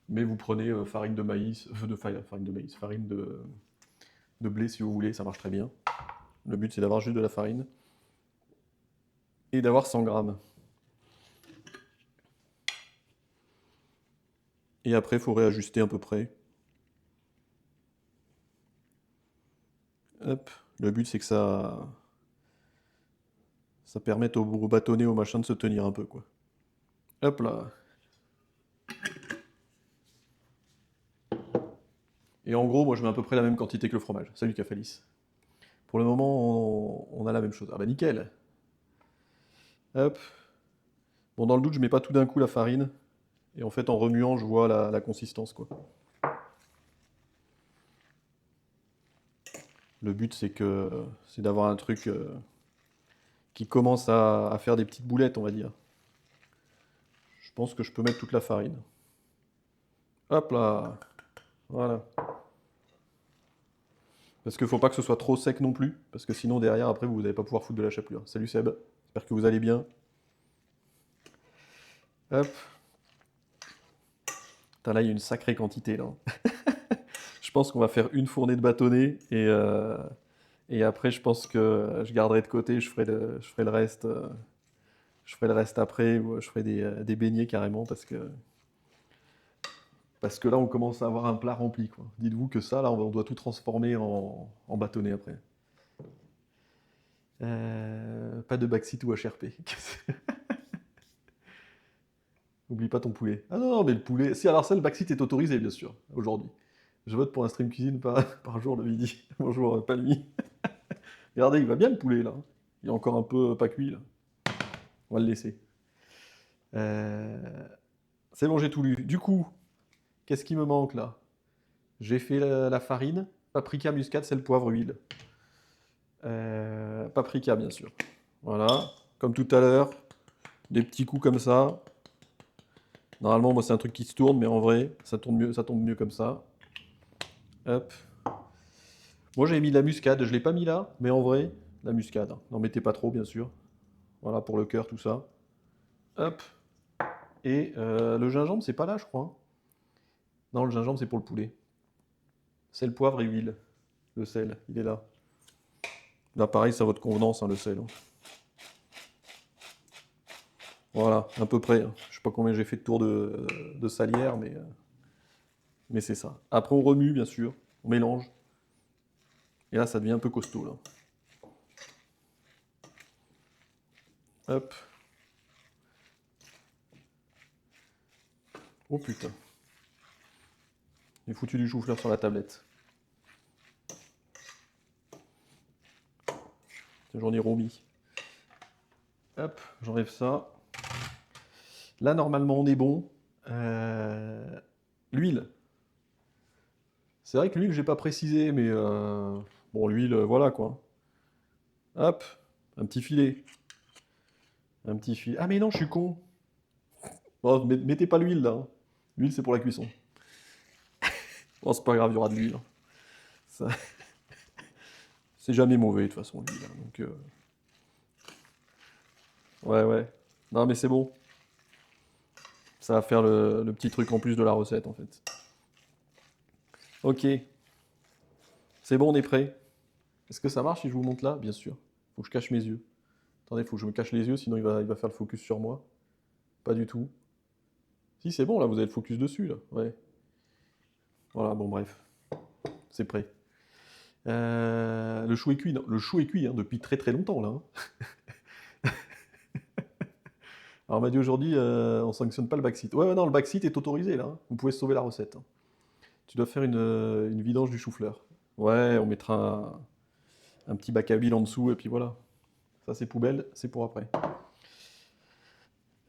Mais vous prenez farine de maïs, farine de maïs, farine de blé si vous voulez, ça marche très bien. Le but c'est d'avoir juste de la farine et d'avoir 100 grammes. Et après, il faut réajuster à peu près. Hop. Le but c'est que ça permette au bâtonnet, au machin de se tenir un peu quoi. Hop là. Et en gros, moi je mets à peu près la même quantité que le fromage. Salut Cafalis. Pour le moment, on a la même chose. Ah bah nickel. Hop. Bon, dans le doute, je mets pas tout d'un coup la farine. Et en fait, en remuant, je vois la consistance, quoi. Le but, c'est d'avoir un truc qui commence à faire des petites boulettes, on va dire. Je pense que je peux mettre toute la farine. Hop là, voilà. Parce qu'il ne faut pas que ce soit trop sec non plus, parce que sinon derrière, après, vous n'allez pas pouvoir foutre de la chapelure. Salut Seb, j'espère que vous allez bien. Hop. Putain, là, il y a une sacrée quantité, là. Je pense qu'on va faire une fournée de bâtonnets, et après, je pense que je garderai de côté, je ferai le reste, je ferai le reste après, ou je ferai des beignets carrément, parce que là, on commence à avoir un plat rempli, quoi. Dites-vous que ça, là, on doit tout transformer en bâtonnet après. Pas de backseat ou HRP. N'oublie pas ton poulet. Ah non, non, mais le poulet. Si, alors ça, le backseat est autorisé, bien sûr, aujourd'hui. Je vote pour un stream cuisine par jour le midi. Bonjour, pas le midi. Regardez, il va bien le poulet, là. Il est encore un peu pas cuit, là. On va le laisser. Euh, C'est bon, j'ai tout lu. Du coup, qu'est-ce qui me manque, là? J'ai fait la farine, paprika, muscade, sel, poivre, huile. Paprika, bien sûr. Voilà, comme tout à l'heure, des petits coups comme ça. Normalement, moi, c'est un truc qui se tourne, mais en vrai, ça tombe mieux comme ça. Hop. Moi, j'avais mis de la muscade, je l'ai pas mis là, mais en vrai, la muscade. N'en mettez pas trop, bien sûr. Voilà, pour le cœur, tout ça. Hop. Et le gingembre, c'est pas là, je crois, hein. Non, le gingembre, c'est pour le poulet. Sel, poivre et huile. Le sel, il est là. Là, pareil, c'est à votre convenance, hein, le sel, hein. Voilà, à peu près, hein. Je sais pas combien j'ai fait de tours de salière, mais c'est ça. Après, on remue, bien sûr. On mélange. Et là, ça devient un peu costaud, là. Hop. Oh putain. J'ai foutu du chou-fleur sur la tablette. J'en ai remis. Hop, j'enlève ça. Là, normalement, on est bon. L'huile. C'est vrai que l'huile, j'ai pas précisé, mais bon, l'huile, voilà quoi. Hop, un petit filet. Un petit filet. Ah, mais non, je suis con. Bon, mettez pas l'huile là, hein. L'huile, c'est pour la cuisson. Bon, c'est pas grave, il y aura de l'huile, hein. Ça- C'est jamais mauvais, de toute façon, l'huile, hein. Donc, ouais, ouais. Non, mais c'est bon. Ça va faire le petit truc en plus de la recette, en fait. Ok. C'est bon, on est prêt. Est-ce que ça marche si je vous montre là? Bien sûr. Faut que je cache mes yeux. Attendez, faut que je me cache les yeux, sinon il va faire le focus sur moi. Pas du tout. Si, c'est bon, là, vous avez le focus dessus, là. Ouais. Voilà, bon, bref. C'est prêt. Le chou est cuit, non, le chou est cuit, hein, depuis très très longtemps, là, hein. Alors, on m'a dit aujourd'hui, on sanctionne pas le backseat. Ouais, ouais, non, le backseat est autorisé, là, hein. Vous pouvez sauver la recette, hein. Tu dois faire une vidange du chou-fleur. Ouais, on mettra un petit bac à huile en dessous, et puis voilà. Ça, c'est poubelle, c'est pour après.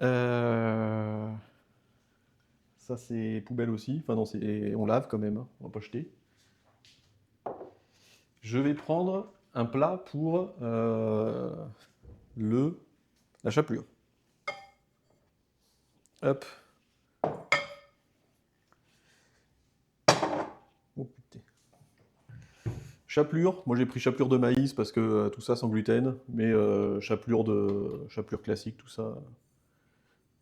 Euh, Ça, c'est poubelle aussi. Enfin, non, on lave quand même, hein. On va pas jeter. Je vais prendre un plat pour la chapelure. Hop. Oh putain. Chapelure, moi j'ai pris chapelure de maïs parce que tout ça sans gluten, mais chapelure classique, tout ça.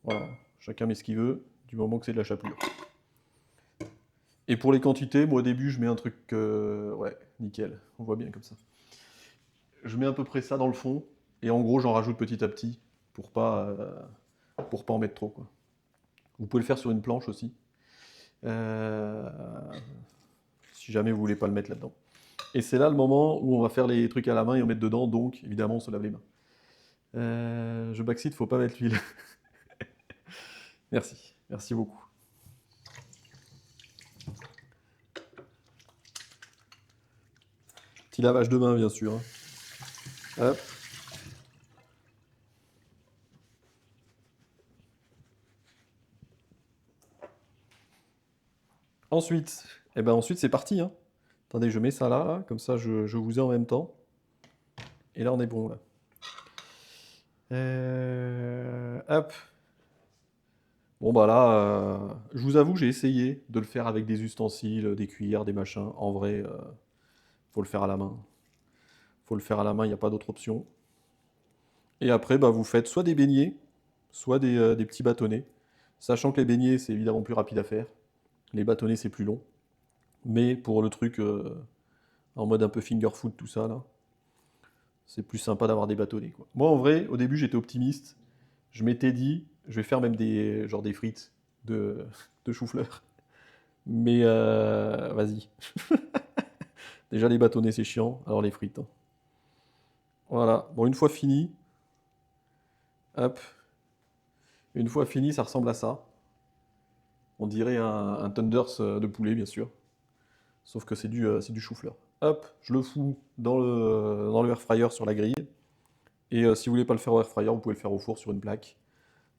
Voilà, chacun met ce qu'il veut, du moment que c'est de la chapelure. Et pour les quantités, moi au début je mets un truc, ouais, nickel, on voit bien comme ça. Je mets à peu près ça dans le fond, et en gros j'en rajoute petit à petit pour pas en mettre trop, quoi. Vous pouvez le faire sur une planche aussi, euh, si jamais vous voulez pas le mettre là-dedans. Et c'est là le moment où on va faire les trucs à la main et on met dedans, donc évidemment on se lave les mains. Je backseat, faut pas mettre l'huile. Merci, merci beaucoup. Petit lavage de main, bien sûr, hein. Hop. Ensuite, ensuite c'est parti, hein. Attendez, je mets ça là, là, comme ça je vous ai en même temps. Et là on est bon là. Hop. Bon bah là, je vous avoue, j'ai essayé de le faire avec des ustensiles, des cuillères, des machins. En vrai, faut le faire à la main. Faut le faire à la main, il n'y a pas d'autre option. Et après, bah, vous faites soit des beignets, soit des petits bâtonnets. Sachant que les beignets, c'est évidemment plus rapide à faire. Les bâtonnets, c'est plus long. Mais pour le truc en mode un peu finger food, tout ça, là, c'est plus sympa d'avoir des bâtonnets, quoi. Moi, en vrai, au début, j'étais optimiste. Je m'étais dit, je vais faire même genre des frites de, de chou-fleur. Mais vas-y. Déjà, les bâtonnets, c'est chiant. Alors les frites, hein. Voilà. Bon, une fois fini, hop. Une fois fini, ça ressemble à ça. On dirait un Thunders de poulet, bien sûr. Sauf que c'est du chou-fleur. Hop, je le fous dans le air fryer sur la grille. Et si vous voulez pas le faire au air fryer, vous pouvez le faire au four sur une plaque.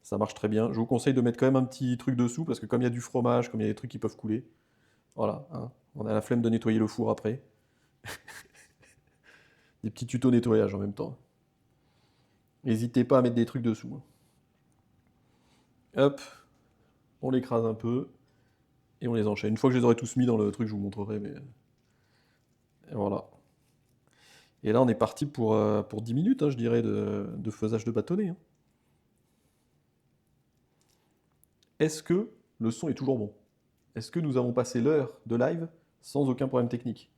Ça marche très bien. Je vous conseille de mettre quand même un petit truc dessous parce que comme il y a du fromage, comme il y a des trucs qui peuvent couler, voilà, hein, on a la flemme de nettoyer le four après. Des petits tutos nettoyage en même temps. N'hésitez pas à mettre des trucs dessous, hein. Hop, on l'écrase un peu et on les enchaîne. Une fois que je les aurai tous mis dans le truc, je vous montrerai, mais et voilà. Et là, on est parti pour 10 minutes, hein, je dirais, de faisage de bâtonnet, hein. Est-ce que le son est toujours bon? Est-ce que nous avons passé l'heure de live sans aucun problème technique?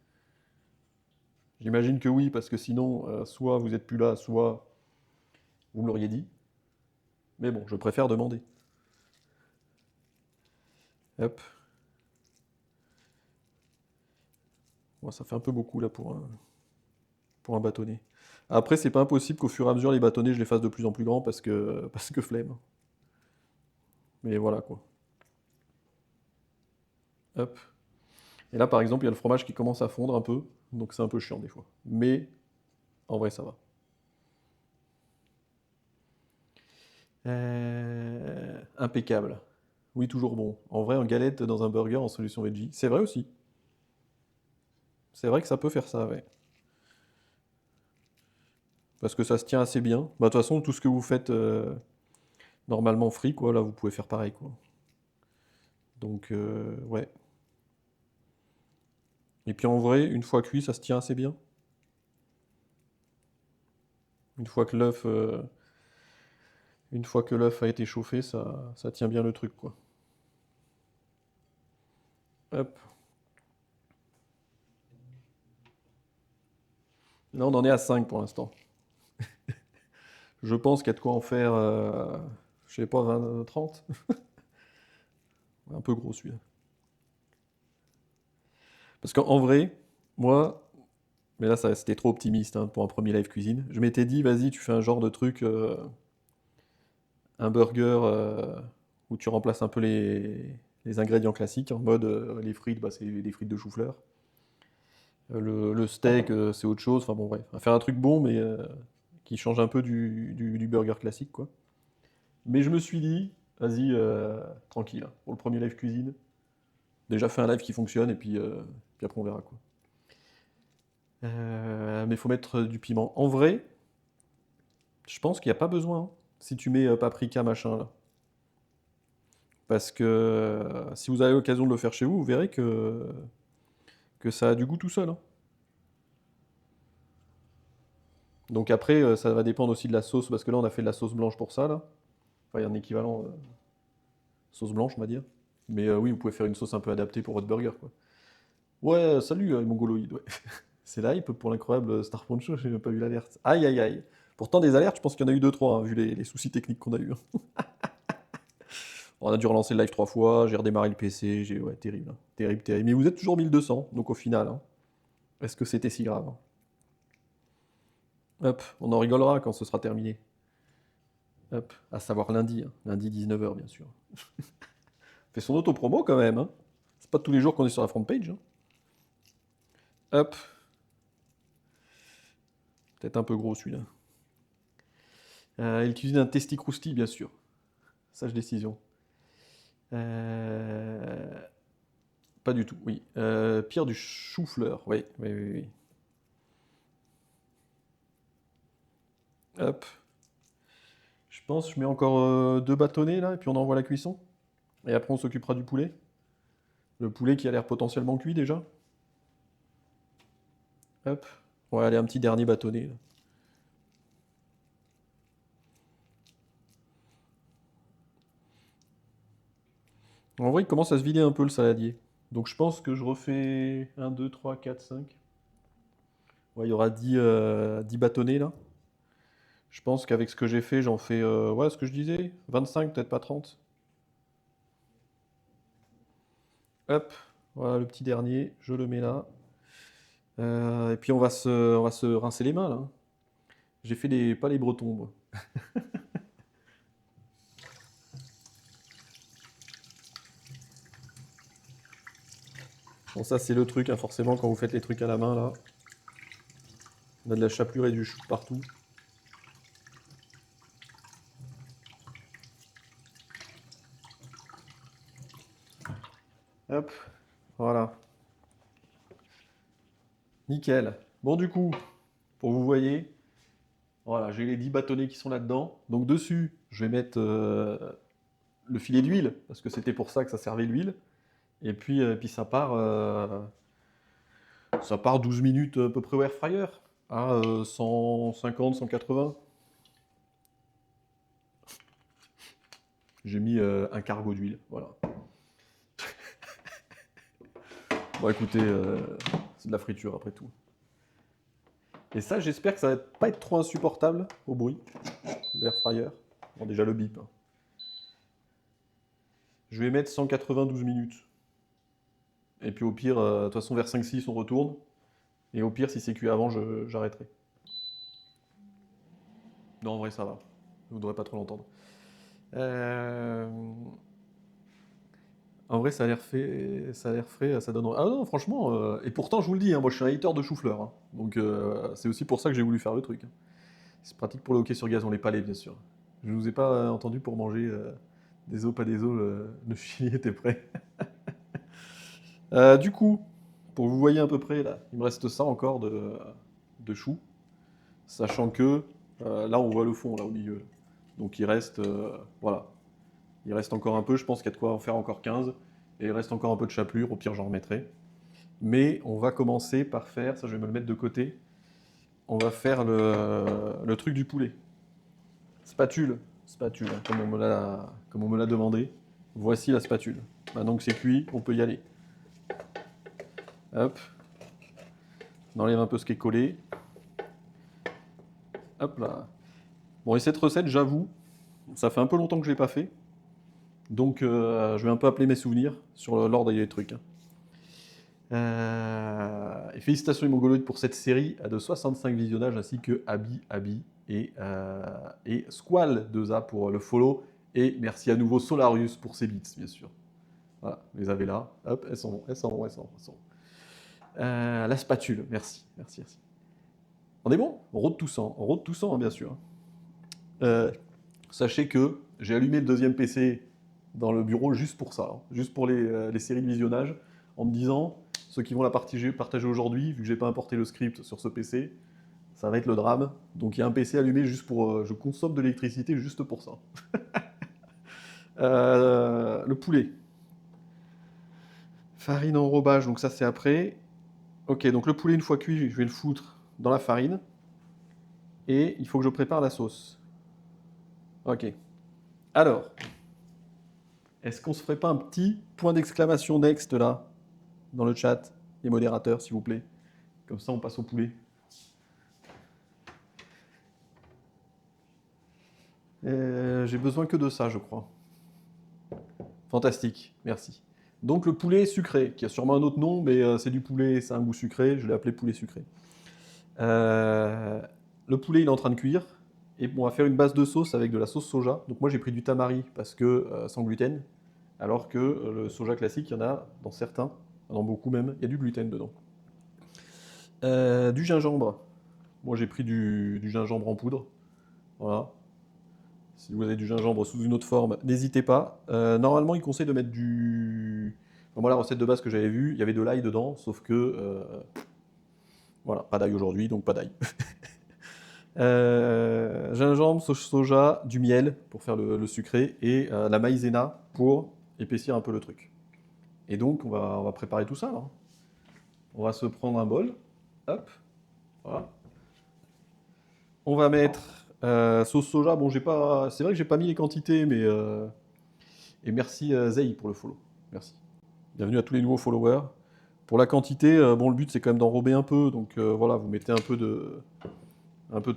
J'imagine que oui, parce que sinon, soit vous êtes plus là, soit vous me l'auriez dit. Mais bon, je préfère demander. Hop. Bon, ça fait un peu beaucoup là pour un bâtonnet. Après, c'est pas impossible qu'au fur et à mesure, les bâtonnets, je les fasse de plus en plus grands parce que flemme. Mais voilà quoi. Hop. Et là, par exemple, il y a le fromage qui commence à fondre un peu, donc c'est un peu chiant des fois. Mais en vrai, ça va. Impeccable. Oui, toujours bon. En vrai, en galette dans un burger en solution veggie. C'est vrai aussi. C'est vrai que ça peut faire ça, ouais. Parce que ça se tient assez bien. Bah, de toute façon, tout ce que vous faites normalement frit, quoi, là, vous pouvez faire pareil, quoi. Donc, ouais. Et puis en vrai, une fois cuit, ça se tient assez bien. Une fois que l'œuf, euh, une fois que l'œuf a été chauffé, ça tient bien le truc, quoi. Hop. Là, on en est à 5 pour l'instant. Je pense qu'il y a de quoi en faire, je sais pas, 20, 30. Un peu gros celui-là. Parce qu'en vrai, moi, mais là c'était trop optimiste hein, pour un premier live cuisine. Je m'étais dit, vas-y, tu fais un genre de truc, un burger où tu remplaces un peu les ingrédients classiques, en mode les frites, bah, c'est des frites de chou-fleur. Le steak, c'est autre chose. Enfin bon, bref. On va faire un truc bon, mais qui change un peu du burger classique, quoi. Mais je me suis dit, vas-y, tranquille, hein, pour le premier live cuisine. Déjà fait un live qui fonctionne, et puis après on verra, quoi. Mais il faut mettre du piment. En vrai, je pense qu'il n'y a pas besoin, hein, si tu mets paprika, machin, là. Parce que si vous avez l'occasion de le faire chez vous, vous verrez que ça a du goût tout seul, hein. Donc après, ça va dépendre aussi de la sauce, parce que là, on a fait de la sauce blanche pour ça, là. Enfin, il y a un équivalent sauce blanche, on va dire. Mais oui, vous pouvez faire une sauce un peu adaptée pour votre burger, quoi. Ouais, salut, mongoloïde, ouais. C'est l'hype pour l'incroyable Star Poncho, j'ai même pas vu l'alerte. Aïe, aïe, aïe. Pourtant, des alertes, je pense qu'il y en a eu deux trois, hein, vu les soucis techniques qu'on a eu, hein. On a dû relancer le live 3 fois, j'ai redémarré le PC, ouais, terrible, hein. Terrible, terrible. Mais vous êtes toujours 1200, donc au final, hein, est-ce que c'était si grave, hein? Hop, on en rigolera quand ce sera terminé. Hop, à savoir lundi, hein. Lundi 19h, bien sûr. Fait son auto-promo quand même, hein. C'est pas tous les jours qu'on est sur la front page, hein. Hop, peut-être un peu gros celui-là. Il cuisine un testi crousti, bien sûr. Sage décision. Euh, Pas du tout, oui. Pire du chou-fleur, oui, oui, oui, oui. Hop. Je pense, je mets encore 2 bâtonnets là, et puis on envoie la cuisson. Et après, on s'occupera du poulet. Le poulet qui a l'air potentiellement cuit déjà. Hop. On va aller un petit dernier bâtonnet, là. En vrai, il commence à se vider un peu le saladier. Donc je pense que je refais 1, 2, 3, 4, 5. Ouais, il y aura 10 bâtonnets là. Je pense qu'avec ce que j'ai fait, j'en fais, ouais, ce que je disais, 25, peut-être pas 30. Hop, voilà le petit dernier, je le mets là. Et puis on va se rincer les mains là. J'ai fait pas les Bretons, moi. Bon, ça c'est le truc, hein, forcément, quand vous faites les trucs à la main là. On a de la chapelure et du chou partout. Hop, voilà. Nickel. Bon, du coup, pour que vous voyez, voilà, j'ai les 10 bâtonnets qui sont là-dedans. Donc dessus, je vais mettre le filet d'huile, parce que c'était pour ça que ça servait l'huile. Et puis ça part 12 minutes à peu près au air fryer, à 150, 180. J'ai mis un cargo d'huile, voilà. Bon, écoutez, c'est de la friture après tout. Et ça, j'espère que ça va pas être trop insupportable au bruit, l'air fryer. Bon, déjà le bip, hein. Je vais mettre 192 minutes. Et puis au pire, de toute façon, vers 5-6, on retourne. Et au pire, si c'est cuit avant, j'arrêterai. Non, en vrai, ça va. Vous ne devrez pas trop l'entendre. Euh, En vrai, ça a l'air fait, ça a l'air frais, ça donne. Ah non, franchement, et pourtant, je vous le dis, hein, moi je suis un hater de chou-fleur, hein. Donc c'est aussi pour ça que j'ai voulu faire le truc, hein. C'est pratique pour le hockey sur gazon, les palais, bien sûr. Je ne vous ai pas entendu pour manger des os, pas des os, le chili était prêt. Du coup, pour que vous voyez à peu près, là, il me reste ça encore de chou, sachant que là, on voit le fond, là, au milieu. Donc il reste, voilà, il reste encore un peu, je pense qu'il y a de quoi en faire encore 15. Et il reste encore un peu de chapelure, au pire j'en remettrai. Mais on va commencer par faire, ça je vais me le mettre de côté, on va faire le truc du poulet. Spatule, spatule, hein, comme on me l'a demandé. Voici la spatule. Maintenant que c'est cuit, on peut y aller. Hop, on enlève un peu ce qui est collé. Hop là. Bon, et cette recette, j'avoue, ça fait un peu longtemps que je ne l'ai pas fait. Donc je vais un peu appeler mes souvenirs sur l'ordre des trucs, hein. Et félicitations Mongoloid pour cette série de 65 visionnages, ainsi que Abi et Squall 2A pour le follow. Et merci à nouveau Solarius pour ses bits, bien sûr. Voilà, vous les avez là. Hop, elles sont bons, elles sont bons, elles sont bons, elles sont bons. La spatule, merci, merci, merci. On est bon? On rôde tout sang, hein, bien sûr. Euh, Sachez que j'ai allumé le deuxième PC dans le bureau juste pour ça, hein, juste pour les séries de visionnage, en me disant, ceux qui vont la partager aujourd'hui, vu que j'ai pas importé le script sur ce PC, ça va être le drame. Donc il y a un PC allumé juste pour, je consomme de l'électricité juste pour ça. Le poulet. Farine enrobage, donc ça c'est après. Ok, donc le poulet une fois cuit, je vais le foutre dans la farine. Et il faut que je prépare la sauce. Ok. Alors, est-ce qu'on se ferait pas un petit point d'exclamation next là, dans le chat, les modérateurs, s'il vous plaît? Comme ça, on passe au poulet. J'ai besoin que de ça, je crois. Fantastique, merci. Donc le poulet sucré, qui a sûrement un autre nom, mais c'est du poulet, c'est un goût sucré, je l'ai appelé poulet sucré. Euh, le poulet, il est en train de cuire. Et on va faire une base de sauce avec de la sauce soja. Donc moi, j'ai pris du tamari parce que sans gluten. Alors que le soja classique, il y en a dans certains, dans beaucoup même, il y a du gluten dedans. Du gingembre. Moi, j'ai pris du gingembre en poudre. Voilà. Si vous avez du gingembre sous une autre forme, n'hésitez pas. Normalement, il conseille de mettre du Moi, la recette de base que j'avais vue, il y avait de l'ail dedans, sauf que, voilà, pas d'ail aujourd'hui, donc pas d'ail. Gingembre, sauce soja, du miel pour faire le sucré et la maïzena pour épaissir un peu le truc. Et donc, on va préparer tout ça, là. On va se prendre un bol. Hop, voilà. On va mettre sauce soja. Bon, j'ai pas. C'est vrai que j'ai pas mis les quantités, mais et merci Zei pour le follow. Merci. Bienvenue à tous les nouveaux followers. Pour la quantité, bon, le but c'est quand même d'enrober un peu, donc voilà, vous mettez un peu de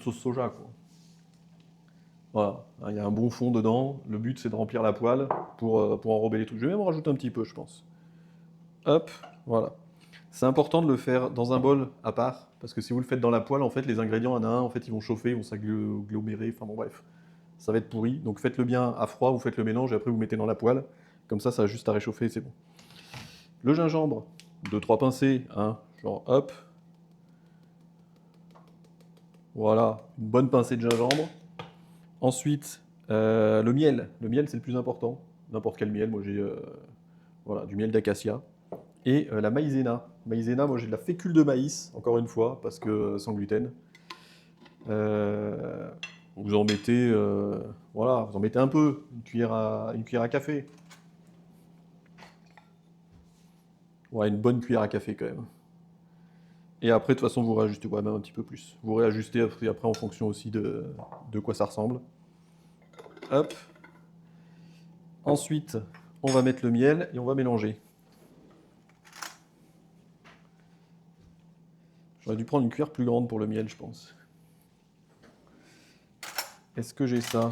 sauce soja, quoi. Voilà, hein, il y a un bon fond dedans. Le but c'est de remplir la poêle pour enrober les trucs. Je vais même en rajouter un petit peu, je pense. Hop, voilà. C'est important de le faire dans un bol à part, parce que si vous le faites dans la poêle, en fait, les ingrédients un à un, en fait, ils vont chauffer, ils vont s'agglomérer, enfin bon, bref, ça va être pourri. Donc faites-le bien à froid, vous faites le mélange et après vous mettez dans la poêle. Comme ça a juste à réchauffer, c'est bon. Le gingembre, 2-3 pincées, hein, genre hop. Voilà, une bonne pincée de gingembre. Ensuite, le miel. Le miel, c'est le plus important. N'importe quel miel, moi j'ai voilà, du miel d'acacia. Et la maïzena. Maïzena, moi j'ai de la fécule de maïs, encore une fois, parce que sans gluten. Euh, vous en mettez, voilà, vous en mettez un peu, une cuillère à café. Ouais, une bonne cuillère à café quand même. Et après, de toute façon, vous réajustez, ouais, même un petit peu plus. Vous réajustez après en fonction aussi de quoi ça ressemble. Hop. Ensuite, on va mettre le miel et on va mélanger. J'aurais dû prendre une cuillère plus grande pour le miel, je pense. Est-ce que j'ai ça?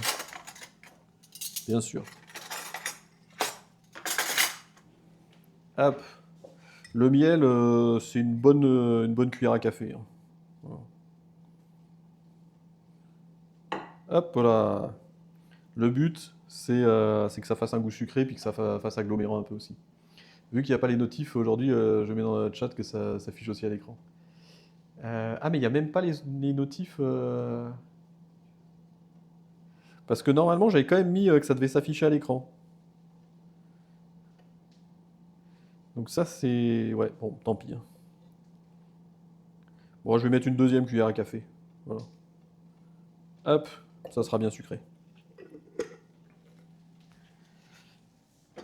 Bien sûr. Hop. Le miel, c'est une bonne cuillère à café, hein. Voilà. Hop, voilà. Le but, c'est que ça fasse un goût sucré puis que ça fasse agglomérant un peu aussi. Vu qu'il n'y a pas les notifs aujourd'hui, je mets dans le chat que ça s'affiche aussi à l'écran. Ah, mais il n'y a même pas les notifs. Parce que normalement, j'avais quand même mis que ça devait s'afficher à l'écran. Donc ça, c'est... Ouais, bon, tant pis, hein. Bon, je vais mettre une deuxième cuillère à café. Voilà. Hop, ça sera bien sucré.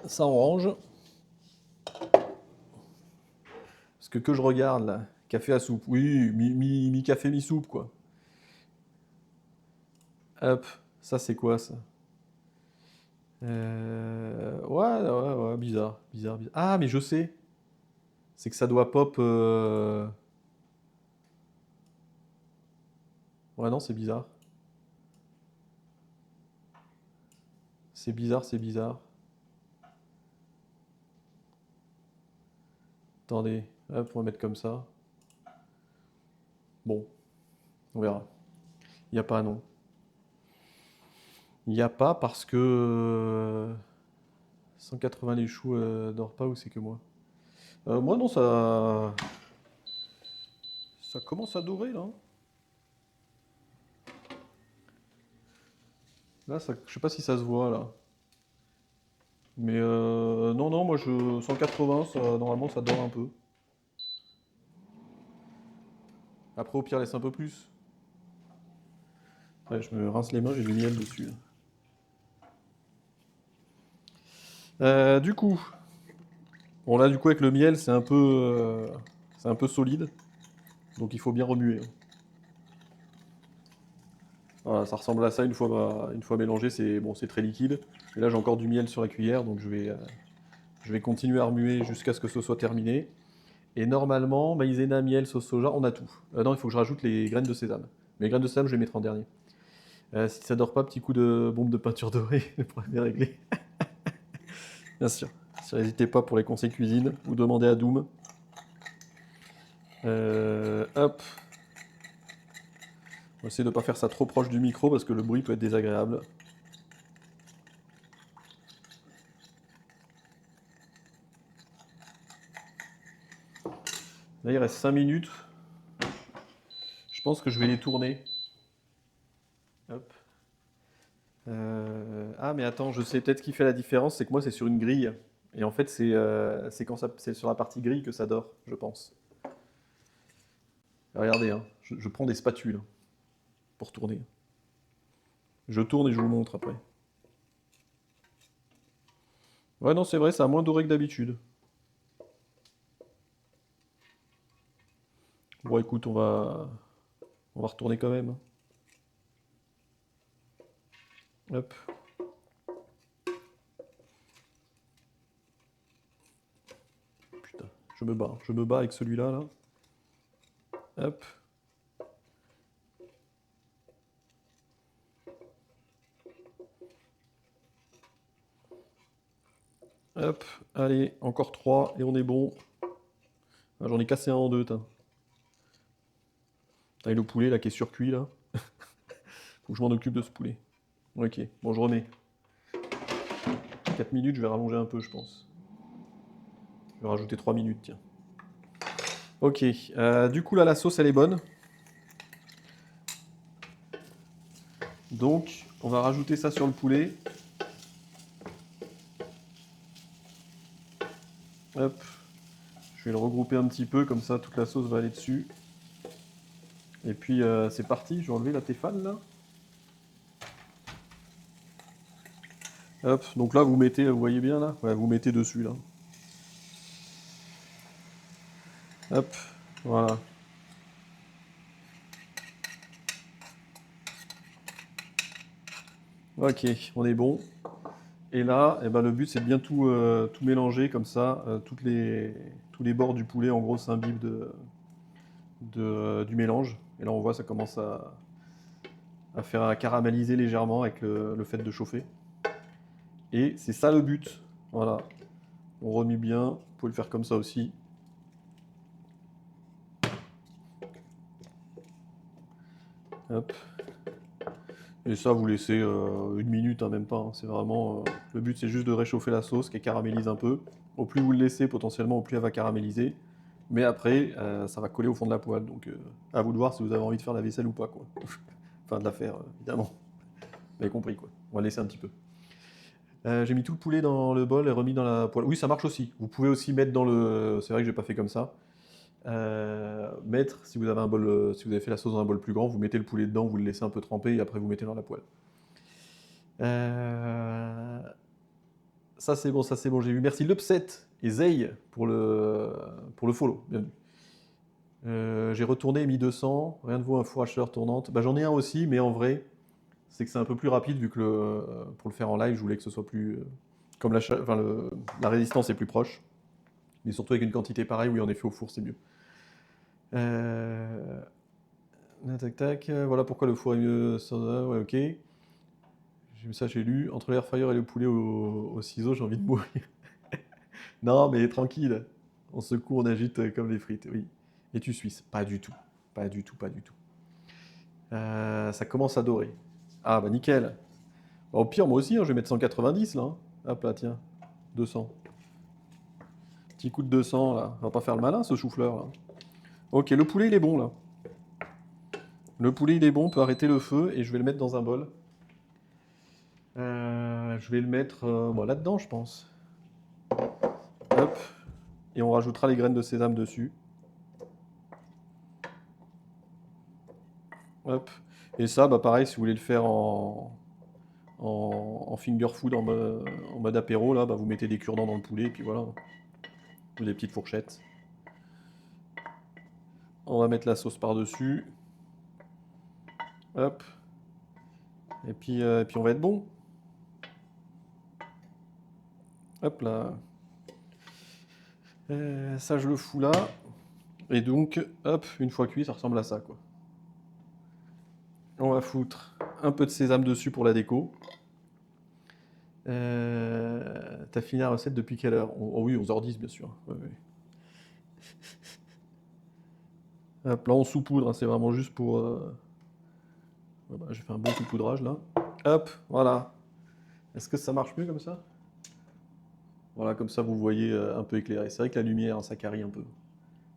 Ça, on range. Parce que je regarde, là, café à soupe. Oui, mi-café, mi-soupe, quoi. Hop, ça, c'est quoi, ça? Ouais, bizarre, bizarre, bizarre. Ah, mais je sais. C'est que ça doit pop... Ouais, non, c'est bizarre. C'est bizarre, c'est bizarre. Attendez, hop, on va mettre comme ça. Bon, on verra. Il n'y a pas, non. Il n'y a pas parce que 180 les choux dort pas ou c'est que moi? Moi non, ça commence à dorer là. Là, je sais pas si ça se voit là. Mais non, non, moi 180, normalement ça dort un peu. Après au pire laisse un peu plus. Ouais, je me rince les mains, j'ai du miel dessus, là. Du coup, bon là du coup avec le miel c'est un peu solide, donc il faut bien remuer, hein. Voilà, ça ressemble à ça une fois mélangé, c'est bon, c'est très liquide. Et là j'ai encore du miel sur la cuillère, donc je vais continuer à remuer jusqu'à ce que ce soit terminé. Et normalement, maïzena, miel, sauce soja, on a tout. Non, il faut que je rajoute les graines de sésame. Mais les graines de sésame, je vais les mettre en dernier. Si ça dort pas, petit coup de bombe de peinture dorée, le problème est réglé. Bien sûr. N'hésitez pas pour les conseils cuisine, ou demandez à Doom. Hop. On va essayer de ne pas faire ça trop proche du micro parce que le bruit peut être désagréable. Là, il reste 5 minutes. Je pense que je vais les tourner. Hop. Ah, mais attends, je sais peut-être ce qui fait la différence, c'est que moi, c'est sur une grille. Et en fait, c'est quand c'est sur la partie grille que ça dort, je pense. Regardez, hein, je prends des spatules hein, pour tourner. Je tourne et je vous montre après. Ouais, non, c'est vrai, ça a moins doré que d'habitude. Bon, écoute, on va retourner quand même. Hop. Putain, je me bats avec celui-là, là. Hop. Hop, allez, encore 3 et on est bon. Ah, j'en ai cassé un en deux, t'as. Et le poulet là qui est surcuit là. Faut que je m'en occupe de ce poulet. Ok, bon je remets. 4 minutes, je vais rallonger un peu je pense. Je vais rajouter 3 minutes, tiens. Ok, du coup là la sauce elle est bonne. Donc on va rajouter ça sur le poulet. Hop, je vais le regrouper un petit peu, comme ça toute la sauce va aller dessus. Et puis c'est parti, je vais enlever la téfane là. Hop, donc là vous mettez, vous voyez bien là, ouais, vous mettez dessus là. Hop, voilà. Ok, on est bon. Et là, eh ben, le but c'est de bien tout mélanger comme ça, tous les bords du poulet en gros s'imbibent du mélange. Et là on voit ça commence à faire à caraméliser légèrement avec le fait de chauffer. Et c'est ça le but. Voilà. On remue bien. Vous pouvez le faire comme ça aussi. Hop. Et ça vous laissez une minute, hein, même pas. Hein. C'est vraiment. Le but c'est juste de réchauffer la sauce qui caramélise un peu. Au plus vous le laissez potentiellement, au plus elle va caraméliser. Mais après, ça va coller au fond de la poêle. Donc à vous de voir si vous avez envie de faire la vaisselle ou pas, quoi. Enfin de la faire, évidemment. Vous avez compris, quoi. On va laisser un petit peu. J'ai mis tout le poulet dans le bol et remis dans la poêle. Oui, ça marche aussi. Vous pouvez aussi mettre dans le. C'est vrai que j'ai pas fait comme ça. Mettre, si vous avez un bol, si vous avez fait la sauce dans un bol plus grand, vous mettez le poulet dedans, vous le laissez un peu tremper et après vous mettez dans la poêle. Euh, Ça c'est bon, ça c'est bon. J'ai vu. Merci Lupset et Zei pour le follow. Bienvenue. J'ai retourné 1200. Rien de vaut un four à chaleur tournante. Bah, j'en ai un aussi, mais en vrai, c'est que c'est un peu plus rapide vu que pour le faire en live, je voulais que ce soit plus. Comme enfin, la résistance est plus proche. Mais surtout avec une quantité pareille, oui, en effet, au four, c'est mieux. Euh, Tac, tac. Voilà pourquoi le four est mieux. Ouais, ok. Ça, j'ai lu. Entre l'air fryer et le poulet au ciseau, j'ai envie de mourir. Non, mais tranquille. On secoue, on agite comme des frites, oui. Et tu suisses? Pas du tout. Pas du tout, pas du tout. Ça commence à dorer. Ah, bah nickel. Bah, au pire, moi aussi, hein, je vais mettre 190 là. Hein. Hop là, tiens. 200. Petit coup de 200 là. On va pas faire le malin ce chou-fleur là. Ok, le poulet il est bon là. Le poulet il est bon, on peut arrêter le feu et je vais le mettre dans un bol. Je vais le mettre bon, là-dedans, je pense. Hop. Et on rajoutera les graines de sésame dessus. Hop. Et ça, bah pareil, si vous voulez le faire en finger food, en mode apéro, là, bah, vous mettez des cure-dents dans le poulet, et puis voilà. Ou des petites fourchettes. On va mettre la sauce par-dessus. Hop. Et puis on va être bon. Hop là. Ça, je le fous là. Et donc, hop, une fois cuit, ça ressemble à ça, quoi. On va foutre un peu de sésame dessus pour la déco. T'as fini la recette depuis quelle heure? Oh oui, 11h10, bien sûr. Ouais, ouais. Hop, là, on saupoudre, hein, c'est vraiment juste pour... Voilà, j'ai fait un bon saupoudrage, là. Hop, voilà. Est-ce que ça marche mieux comme ça? Voilà, comme ça, vous voyez un peu éclairé. C'est vrai que la lumière, hein, ça carie un peu.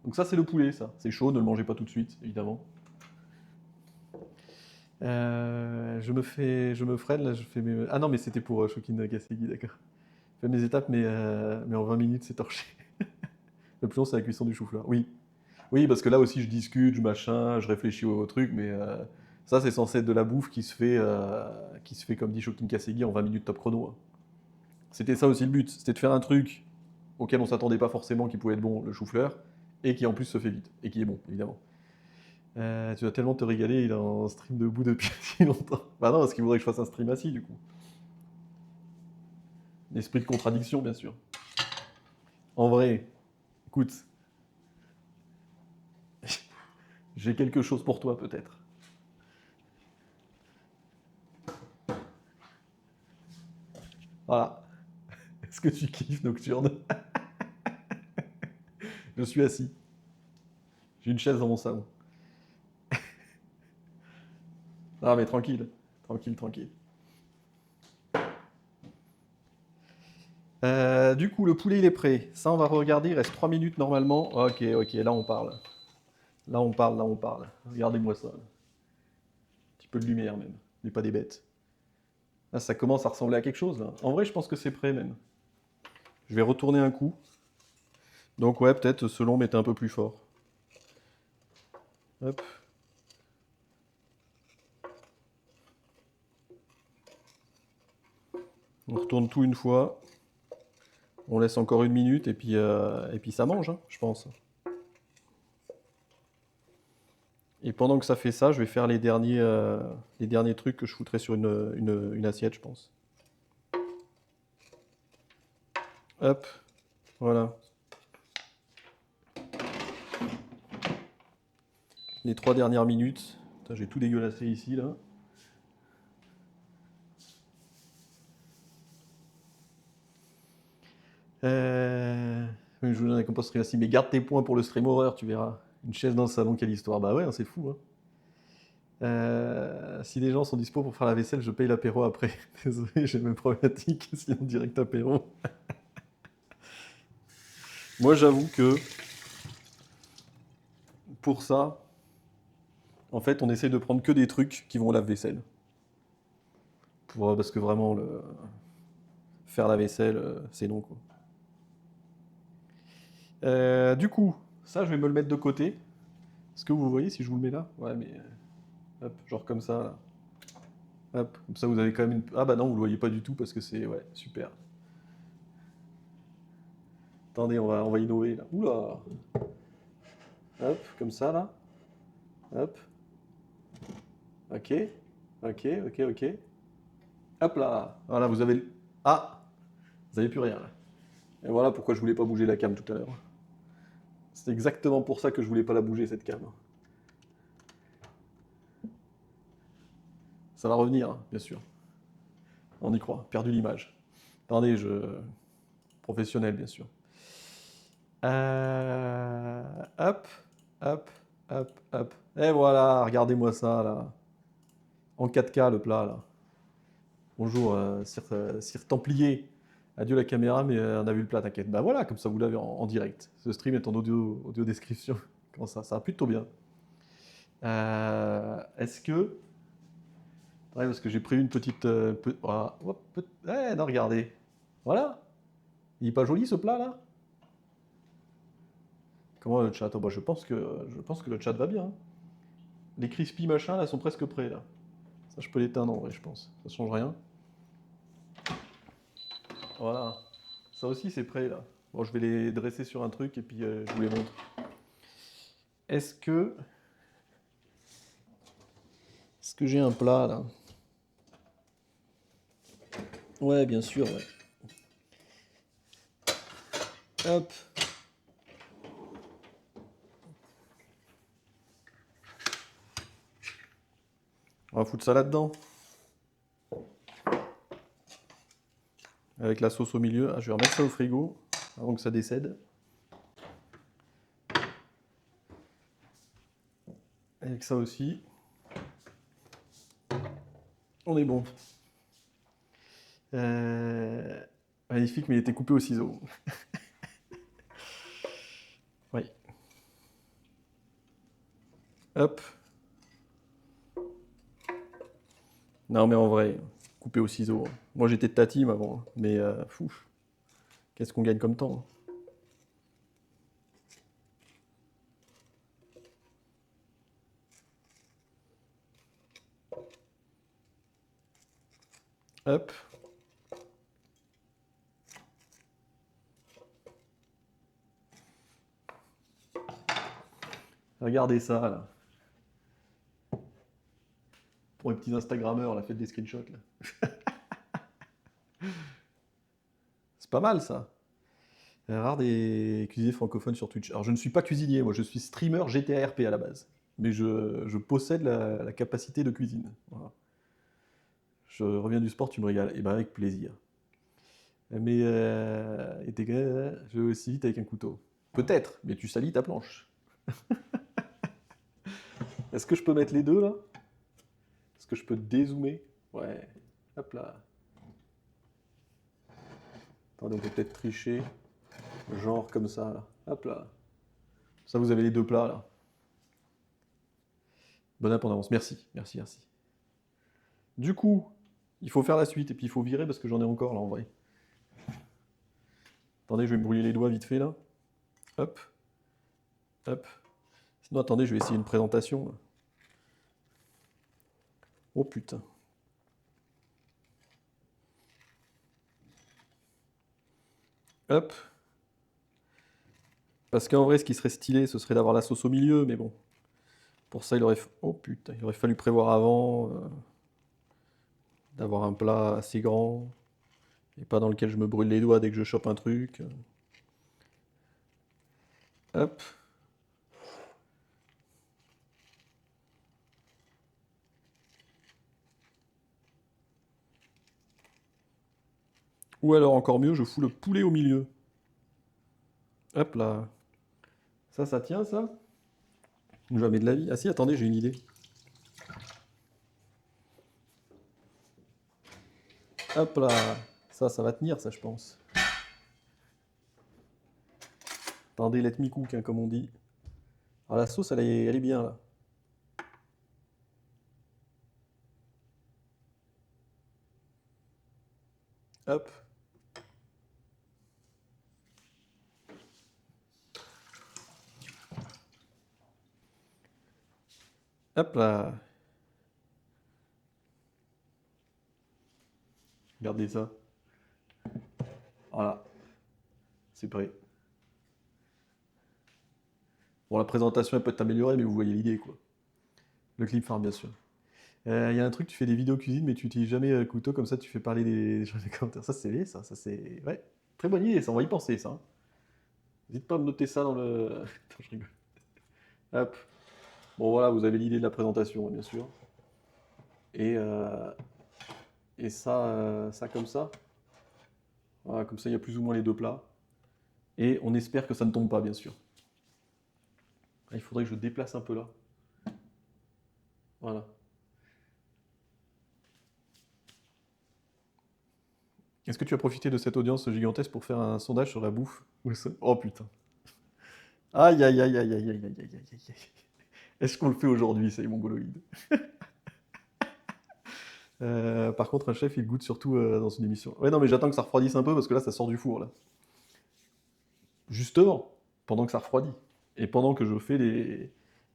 Donc ça, c'est le poulet, ça. C'est chaud, ne le mangez pas tout de suite, évidemment. Je me freine, là, je fais mes... Ah non, mais c'était pour Shokin Nagaseki, d'accord. fais mes étapes, mais en 20 minutes, c'est torché. Le plus long, c'est la cuisson du chou-fleur. Oui. Oui, parce que là aussi, je discute, je réfléchis au truc, mais ça, c'est censé être de la bouffe qui se fait comme dit Shokin Kasegi en 20 minutes top chrono, hein. C'était ça aussi le but, c'était de faire un truc auquel on s'attendait pas forcément qui pouvait être bon, le chou-fleur, et qui en plus se fait vite, et qui est bon, évidemment. Tu vas tellement te régaler, il est en stream debout depuis si longtemps. Bah non, parce qu'il voudrait que je fasse un stream assis, du coup. L'esprit de contradiction, bien sûr. En vrai, écoute, j'ai quelque chose pour toi, peut-être. Voilà. Est-ce que tu kiffes Nocturne? Je suis assis. J'ai une chaise dans mon salon. Ah, mais tranquille. Tranquille, tranquille. Du coup, le poulet, il est prêt. Ça, on va regarder. Il reste 3 minutes normalement. Ok, ok, là, on parle. Là, on parle, là, on parle. Regardez-moi ça. Un petit peu de lumière, même. Mais pas des bêtes. Là, ça commence à ressembler à quelque chose, là. En vrai, je pense que c'est prêt, même. Je vais retourner un coup. Donc, ouais, peut-être, selon, mettez un peu plus fort. Hop. On retourne tout une fois. On laisse encore 1 minute et puis ça mange, hein, je pense. Et pendant que ça fait ça, je vais faire les derniers trucs que je foutrai sur une assiette, je pense. Hop, voilà. Les 3 dernières minutes. Putain, j'ai tout dégueulassé ici, là. Je vous donne un compost stream assis. Mais garde tes points pour le stream horreur, tu verras. Une chaise dans le salon, quelle histoire. Bah ouais, hein, c'est fou, hein. Si les gens sont dispo pour faire la vaisselle, je paye l'apéro après. Désolé, j'ai mes problématiques, sinon direct apéro. Moi, j'avoue que pour ça, en fait, on essaie de prendre que des trucs qui vont au lave-vaisselle. Parce que vraiment, faire la vaisselle, c'est non, quoi. Du coup, ça, je vais me le mettre de côté. Est-ce que vous voyez si je vous le mets là? Ouais, mais hop, genre comme ça, là. Hop, comme ça, vous avez quand même une. Ah bah non, vous le voyez pas du tout parce que c'est. Ouais, super. Attendez, on va innover là. Oula! Hop, comme ça, là. Hop. Ok. Ok, ok, ok. Hop là. Voilà, vous avez. Ah! Vous avez plus rien là. Et voilà pourquoi je voulais pas bouger la cam tout à l'heure. C'est exactement pour ça que je voulais pas la bouger cette cam. Ça va revenir, hein, bien sûr. On y croit. Perdu l'image. Attendez, professionnel, bien sûr. Hop, hop, hop, hop. Et voilà, regardez-moi ça, là. En 4K, le plat, là. Bonjour, Sir Templier. Adieu la caméra, mais on a vu le plat, t'inquiète. Bah voilà, comme ça, vous l'avez en direct. Ce stream est en audio description. Comment ça? Ça va plutôt bien. Est-ce que... Ouais, parce que j'ai prévu une petite... voilà. Hop, non, regardez. Voilà. Il est pas joli, ce plat, là? Comment le chat? Oh, bah, je pense que le chat va bien, hein. Les crispy machins là sont presque prêts là. Ça je peux l'éteindre en vrai je pense. Ça change rien. Voilà. Ça aussi c'est prêt là. Bon je vais les dresser sur un truc et puis je vous les montre. Est-ce que. Est-ce que j'ai un plat là? Ouais bien sûr ouais. Hop. On va foutre ça là-dedans. Avec la sauce au milieu. Ah, je vais remettre ça au frigo avant que ça décède. Avec ça aussi. On est bon. Magnifique, mais il était coupé au ciseau. Oui. Hop. Non, mais en vrai, coupé au ciseau, hein. Moi, j'étais de ta team avant, hein, mais fou. Qu'est-ce qu'on gagne comme temps? Hop. Regardez ça, là. Pour les petits Instagrammeurs, la fête des screenshots, là. C'est pas mal, ça. Rare des cuisiniers francophones sur Twitch. Alors, je ne suis pas cuisinier, moi, je suis streamer GTA RP à la base. Mais je possède la capacité de cuisine. Voilà. Je reviens du sport, tu me régales. Et ben avec plaisir. Mais je vais aussi vite avec un couteau. Peut-être, mais tu salis ta planche. Est-ce que je peux mettre les deux, là? Est-ce que je peux dézoomer? Ouais. Hop là. Attendez, on peut peut-être tricher. Genre comme ça, là. Hop là. Ça, vous avez les deux plats, là. Bonne abondance. Merci, merci, merci. Du coup, il faut faire la suite, et puis il faut virer, parce que j'en ai encore, là, en vrai. Attendez, je vais me brouiller les doigts vite fait, là. Hop. Hop. Sinon, attendez, je vais essayer une présentation, là. Oh, putain. Hop. Parce qu'en vrai, ce qui serait stylé, ce serait d'avoir la sauce au milieu, mais bon. Pour ça, oh putain, il aurait fallu prévoir avant d'avoir un plat assez grand et pas dans lequel je me brûle les doigts dès que je chope un truc. Hop. Ou alors, encore mieux, je fous le poulet au milieu. Hop là. Ça tient, ça? Jamais de la vie. Ah si, attendez, j'ai une idée. Hop là. Ça va tenir, ça, je pense. Attendez, let me cook, hein, comme on dit. Alors, la sauce, elle est bien, là. Hop. Hop là. Regardez ça. Voilà. C'est prêt. Bon, la présentation, elle peut être améliorée, mais vous voyez l'idée, quoi. Le clip farm, bien sûr. Il y a un truc, tu fais des vidéos cuisine, mais tu n'utilises jamais le couteau, comme ça tu fais parler des gens des commentaires. Ça, c'est vrai, ça c'est... Ouais, très bonne idée, ça, on va y penser, ça. N'hésite pas à me noter ça dans le... Attends, je rigole. Hop. Bon, voilà, vous avez l'idée de la présentation, bien sûr. Et, euh, et ça comme ça. Voilà, comme ça, il y a plus ou moins les deux plats. Et on espère que ça ne tombe pas, bien sûr. Ah, il faudrait que je déplace un peu là. Voilà. Est-ce que tu as profité de cette audience gigantesque pour faire un sondage sur la bouffe? Oh putain. Aïe aïe aïe aïe aïe aïe aïe aïe aïe aïe aïe. Est-ce qu'on le fait aujourd'hui, ça, les mongoloïdes? Par contre, un chef, il goûte surtout dans une émission. Ouais, non, mais j'attends que ça refroidisse un peu parce que là, ça sort du four, là. Justement, pendant que ça refroidit. Et pendant que je fais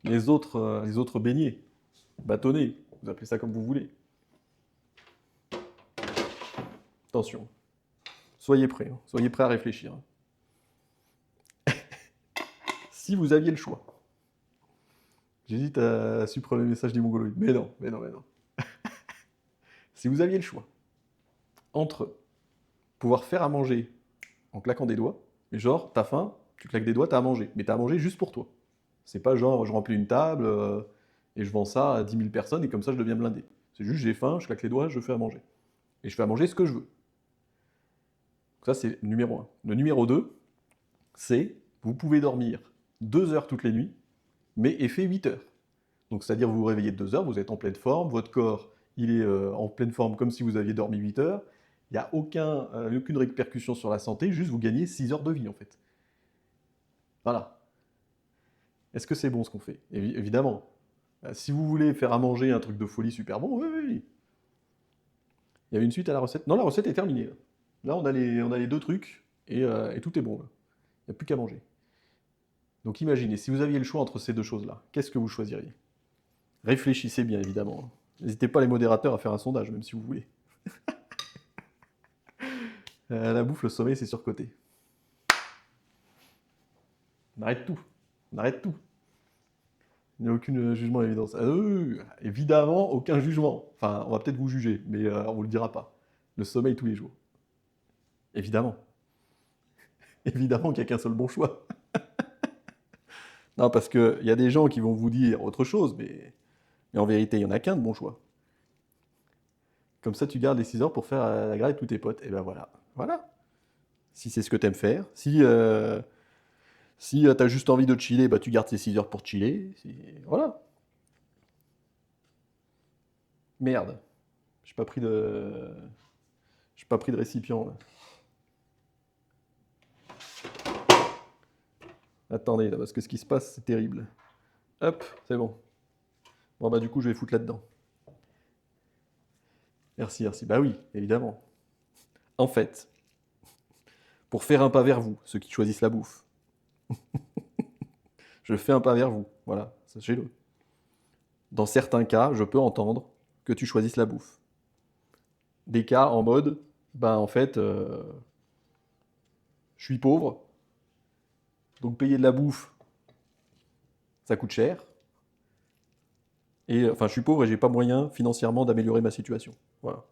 les autres beignets, bâtonnets, vous appelez ça comme vous voulez. Attention. Soyez prêts, hein. Soyez prêts à réfléchir. Si vous aviez le choix. J'hésite à supprimer le message des mongoloïdes. Mais non, mais non, mais non. Si vous aviez le choix entre pouvoir faire à manger en claquant des doigts, mais genre, t'as faim, tu claques des doigts, t'as à manger. Mais t'as à manger juste pour toi. C'est pas genre, je remplis une table et je vends ça à 10 000 personnes et comme ça je deviens blindé. C'est juste, j'ai faim, je claque les doigts, je fais à manger. Et je fais à manger ce que je veux. Donc ça, c'est le numéro 1. Le numéro 2, c'est, vous pouvez dormir 2 heures toutes les nuits, mais effet 8 heures. Donc c'est-à-dire, vous vous réveillez de 2 heures, vous êtes en pleine forme, votre corps, il est en pleine forme comme si vous aviez dormi 8 heures. Il n'y a aucune répercussion sur la santé, juste vous gagnez 6 heures de vie en fait. Voilà. Est-ce que c'est bon ce qu'on fait? Évidemment. Si vous voulez faire à manger un truc de folie super bon, oui, oui. Il y avait une suite à la recette. Non, la recette est terminée. Là, on a les deux trucs. et tout est bon, là. Il n'y a plus qu'à manger. Donc imaginez, si vous aviez le choix entre ces deux choses-là, qu'est-ce que vous choisiriez? Réfléchissez bien, évidemment, hein. N'hésitez pas les modérateurs à faire un sondage, même si vous voulez. La bouffe, le sommeil, c'est surcoté. On arrête tout. On arrête tout. Il n'y a aucun jugement d'évidence. Évidemment, aucun jugement. Enfin, on va peut-être vous juger, mais on vous le dira pas. Le sommeil tous les jours. Évidemment. Évidemment qu'il n'y a qu'un seul bon choix. Non, parce qu'il y a des gens qui vont vous dire autre chose, mais en vérité, il n'y en a qu'un de bon choix. Comme ça, tu gardes les 6 heures pour faire la graille avec tous tes potes. Et ben voilà. Voilà. Si c'est ce que tu aimes faire. Si tu as juste envie de chiller, bah, tu gardes ces 6 heures pour chiller. Voilà. Merde. J'ai pas pris de... J'ai pas pris de récipient, là. Attendez, là, parce que ce qui se passe, c'est terrible. Hop, c'est bon. Bon, bah du coup, je vais foutre là-dedans. Merci, merci. Bah oui, évidemment. En fait, pour faire un pas vers vous, ceux qui choisissent la bouffe, je fais un pas vers vous. Voilà, sachez-le. Dans certains cas, je peux entendre que tu choisisses la bouffe. Des cas en mode, bah en fait, je suis pauvre, donc payer de la bouffe, ça coûte cher. Et enfin, je suis pauvre et j'ai pas moyen financièrement d'améliorer ma situation. Voilà.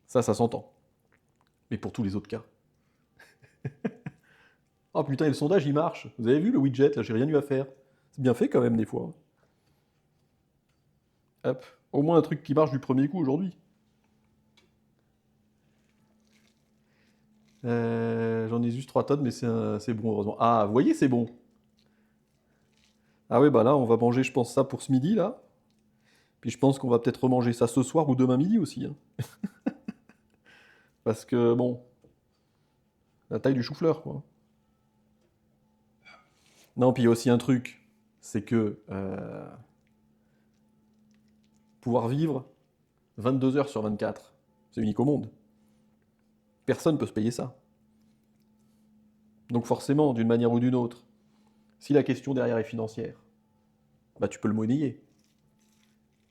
Ça s'entend. Mais pour tous les autres cas. Oh putain, et le sondage il marche. Vous avez vu le widget, là, j'ai rien eu à faire. C'est bien fait quand même des fois. Hop. Au moins un truc qui marche du premier coup aujourd'hui. J'en ai juste 3 tonnes, mais c'est bon, heureusement. Ah, vous voyez, c'est bon. Ah ouais, bah là, on va manger, je pense, ça pour ce midi, là. Puis je pense qu'on va peut-être remanger ça ce soir ou demain midi aussi, hein. Parce que, bon, la taille du chou-fleur, quoi. Non, puis il y a aussi un truc, c'est que pouvoir vivre 22 heures sur 24, c'est unique au monde. Personne ne peut se payer ça. Donc forcément, d'une manière ou d'une autre, si la question derrière est financière, bah tu peux le monnayer.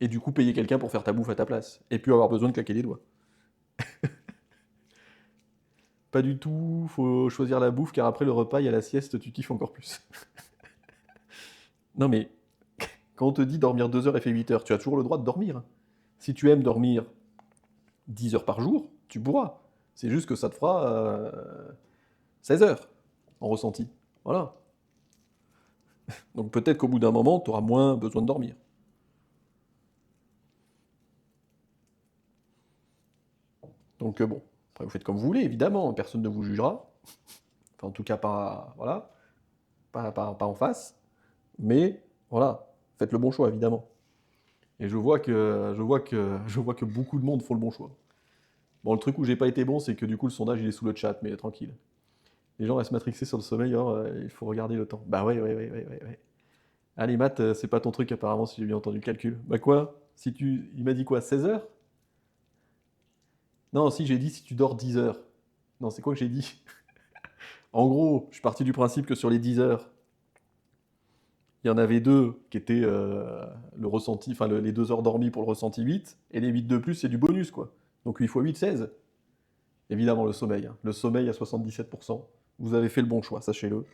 Et du coup payer quelqu'un pour faire ta bouffe à ta place. Et puis avoir besoin de claquer des doigts. Pas du tout, faut choisir la bouffe car après le repas, il y a la sieste, tu kiffes encore plus. Non mais, quand on te dit dormir 2 heures et fait 8 heures, tu as toujours le droit de dormir. Si tu aimes dormir 10 heures par jour, tu pourras. C'est juste que ça te fera 16 heures en ressenti. Voilà. Donc peut-être qu'au bout d'un moment, tu auras moins besoin de dormir. Donc bon, après vous faites comme vous voulez, évidemment, personne ne vous jugera. Enfin, en tout cas, pas, voilà, pas en face. Mais voilà, faites le bon choix, évidemment. Et je vois que beaucoup de monde font le bon choix. Bon, le truc où j'ai pas été bon, c'est que du coup, le sondage, il est sous le chat, mais tranquille. Les gens restent matrixés sur le sommeil, alors il faut regarder le temps. Bah ouais, ouais, ouais, ouais, ouais, ouais. Ah, les maths, c'est pas ton truc apparemment, si j'ai bien entendu le calcul. Bah quoi? Il m'a dit quoi, 16 heures? Non, si, j'ai dit si tu dors 10 heures. Non, c'est quoi que j'ai dit? En gros, je suis parti du principe que sur les 10 heures, il y en avait deux qui étaient le ressenti, enfin les 2 heures dormies pour le ressenti 8, et les 8 de plus, c'est du bonus, quoi. Donc 8 fois 8, 16. Évidemment, le sommeil, hein. Le sommeil à 77%. Vous avez fait le bon choix, sachez-le.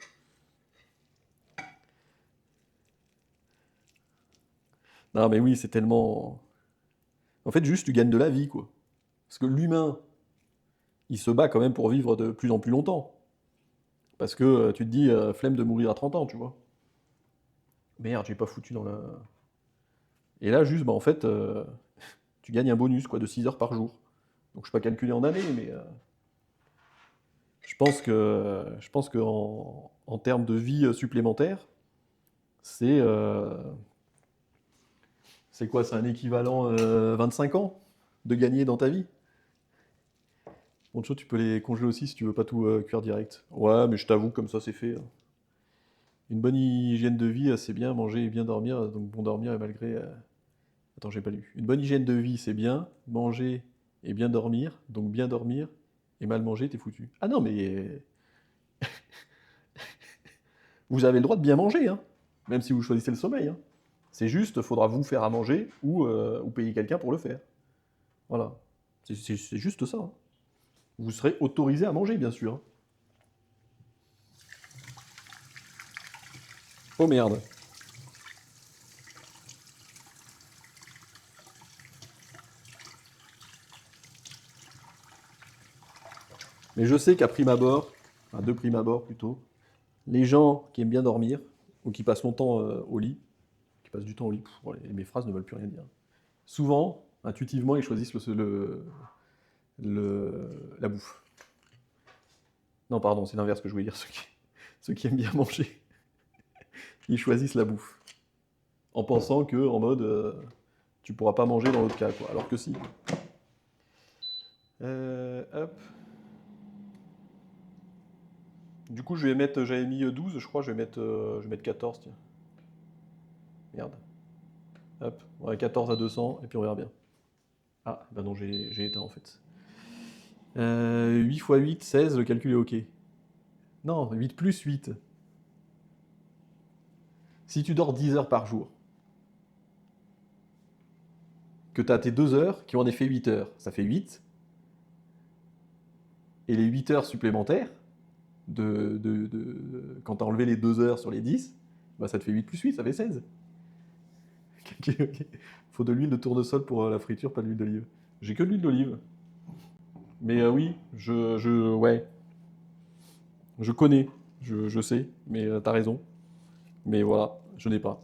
Non, mais oui, c'est tellement... En fait, juste, tu gagnes de la vie, quoi. Parce que l'humain, il se bat quand même pour vivre de plus en plus longtemps. Parce que tu te dis, flemme de mourir à 30 ans, tu vois. Merde, j'ai pas foutu dans la... Et là, juste, bah, en fait, tu gagnes un bonus, quoi, de 6 heures par jour. Donc, je ne sais pas calculer en années, mais je pense que en termes de vie supplémentaire, c'est c'est quoi? C'est un équivalent 25 ans de gagner dans ta vie. Bon, tu peux les congeler aussi si tu veux pas tout cuire direct. Ouais, mais je t'avoue, comme ça, c'est fait, hein. Une bonne hygiène de vie, c'est bien manger et bien dormir, donc bon dormir et malgré... Attends, j'ai pas lu. Une bonne hygiène de vie, c'est bien manger et bien dormir, donc bien dormir Et mal manger, t'es foutu. Ah non, mais vous avez le droit de bien manger, hein, même si vous choisissez le sommeil. Hein. C'est juste, faudra vous faire à manger ou payer quelqu'un pour le faire. Voilà. C'est juste ça. Hein. Vous serez autorisé à manger, bien sûr. Hein. Oh merde. Mais je sais qu'à prime abord, enfin de prime abord plutôt, les gens qui aiment bien dormir, ou qui passent longtemps au lit, qui passent du temps au lit, mes phrases ne veulent plus rien dire. Souvent, intuitivement, ils choisissent la bouffe. Non, pardon, c'est l'inverse que je voulais dire. Ceux qui aiment bien manger, ils choisissent la bouffe. En pensant que, en mode, tu pourras pas manger dans l'autre cas, quoi. Alors que si. Hop. Du coup, j'avais mis 12, je crois, je vais mettre 14, tiens. Merde. Hop, on va 14 à 200, et puis on verra bien. Ah, bah non, j'ai éteint en fait. 8 x 8, 16, le calcul est ok. Non, 8 plus 8. Si tu dors 10 heures par jour, que tu as tes 2 heures qui ont en effet 8 heures, ça fait 8. Et les 8 heures supplémentaires, quand tu as enlevé les 2 heures sur les 10, bah ça te fait 8 plus 8, ça fait 16. Ok, ok. Faut de l'huile de tournesol pour la friture, pas de l'huile d'olive. J'ai que de l'huile d'olive. Mais oui, ouais, je connais, je sais, mais t'as raison. Mais voilà, je n'ai pas.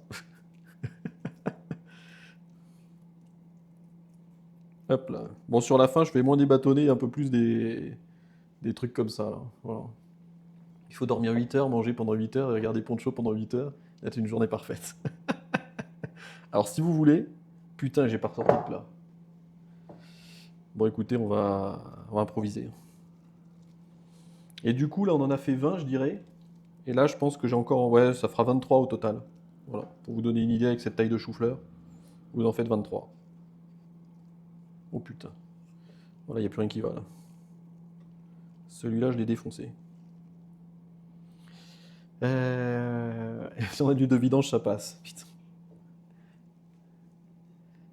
Hop là. Bon, sur la fin, je fais moins des bâtonnets, un peu plus des trucs comme ça. Là. Voilà. Il faut dormir 8 heures, manger pendant 8 heures et regarder Poncho pendant 8 heures. Là, c'est une journée parfaite. Alors, si vous voulez, putain, j'ai pas ressorti de plat. Bon, écoutez, on va improviser. Et du coup, là, on en a fait 20, je dirais. Et là, je pense que j'ai encore. Ouais, ça fera 23 au total. Voilà. Pour vous donner une idée avec cette taille de chou-fleur, vous en faites 23. Oh putain. Voilà, il n'y a plus rien qui va là. Celui-là, je l'ai défoncé. Si on a du de vidange, ça passe. Putain.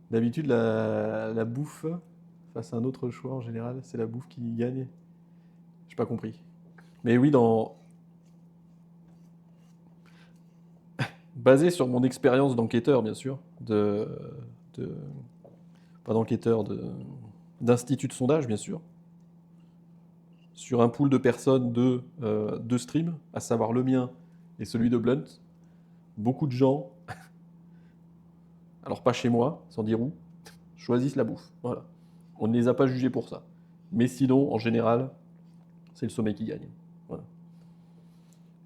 D'habitude, la bouffe, face à un autre choix en général, c'est la bouffe qui gagne. J'ai pas compris. Mais oui, basé sur mon expérience d'enquêteur, bien sûr, de... pas d'enquêteur, d'institut de sondage, bien sûr, sur un pool de personnes de deux streams, à savoir le mien et celui de Blunt. Beaucoup de gens, alors pas chez moi, sans dire où, choisissent la bouffe. Voilà. On ne les a pas jugés pour ça. Mais sinon, en général, c'est le sommeil qui gagne. Voilà.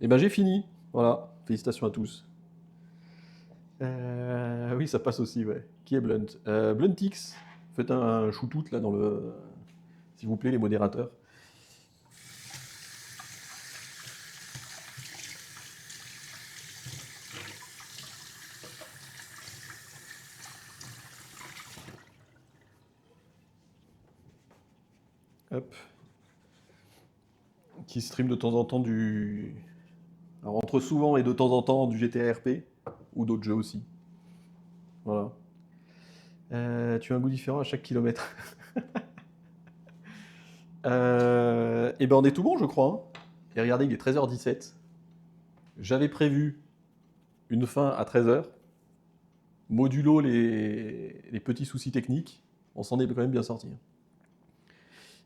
Et ben j'ai fini. Voilà. Félicitations à tous. Oui, ça passe aussi, ouais. Qui est Blunt Bluntix, faites un shootout là dans le. S'il vous plaît, les modérateurs. Hop. Qui stream de temps en temps du. Alors, entre souvent et de temps en temps du GTA RP, ou d'autres jeux aussi. Voilà. Tu as un goût différent à chaque kilomètre. Et ben on est tout bon, je crois. Hein. Et regardez, il est 13h17. J'avais prévu une fin à 13h. Modulo les petits soucis techniques, on s'en est quand même bien sorti.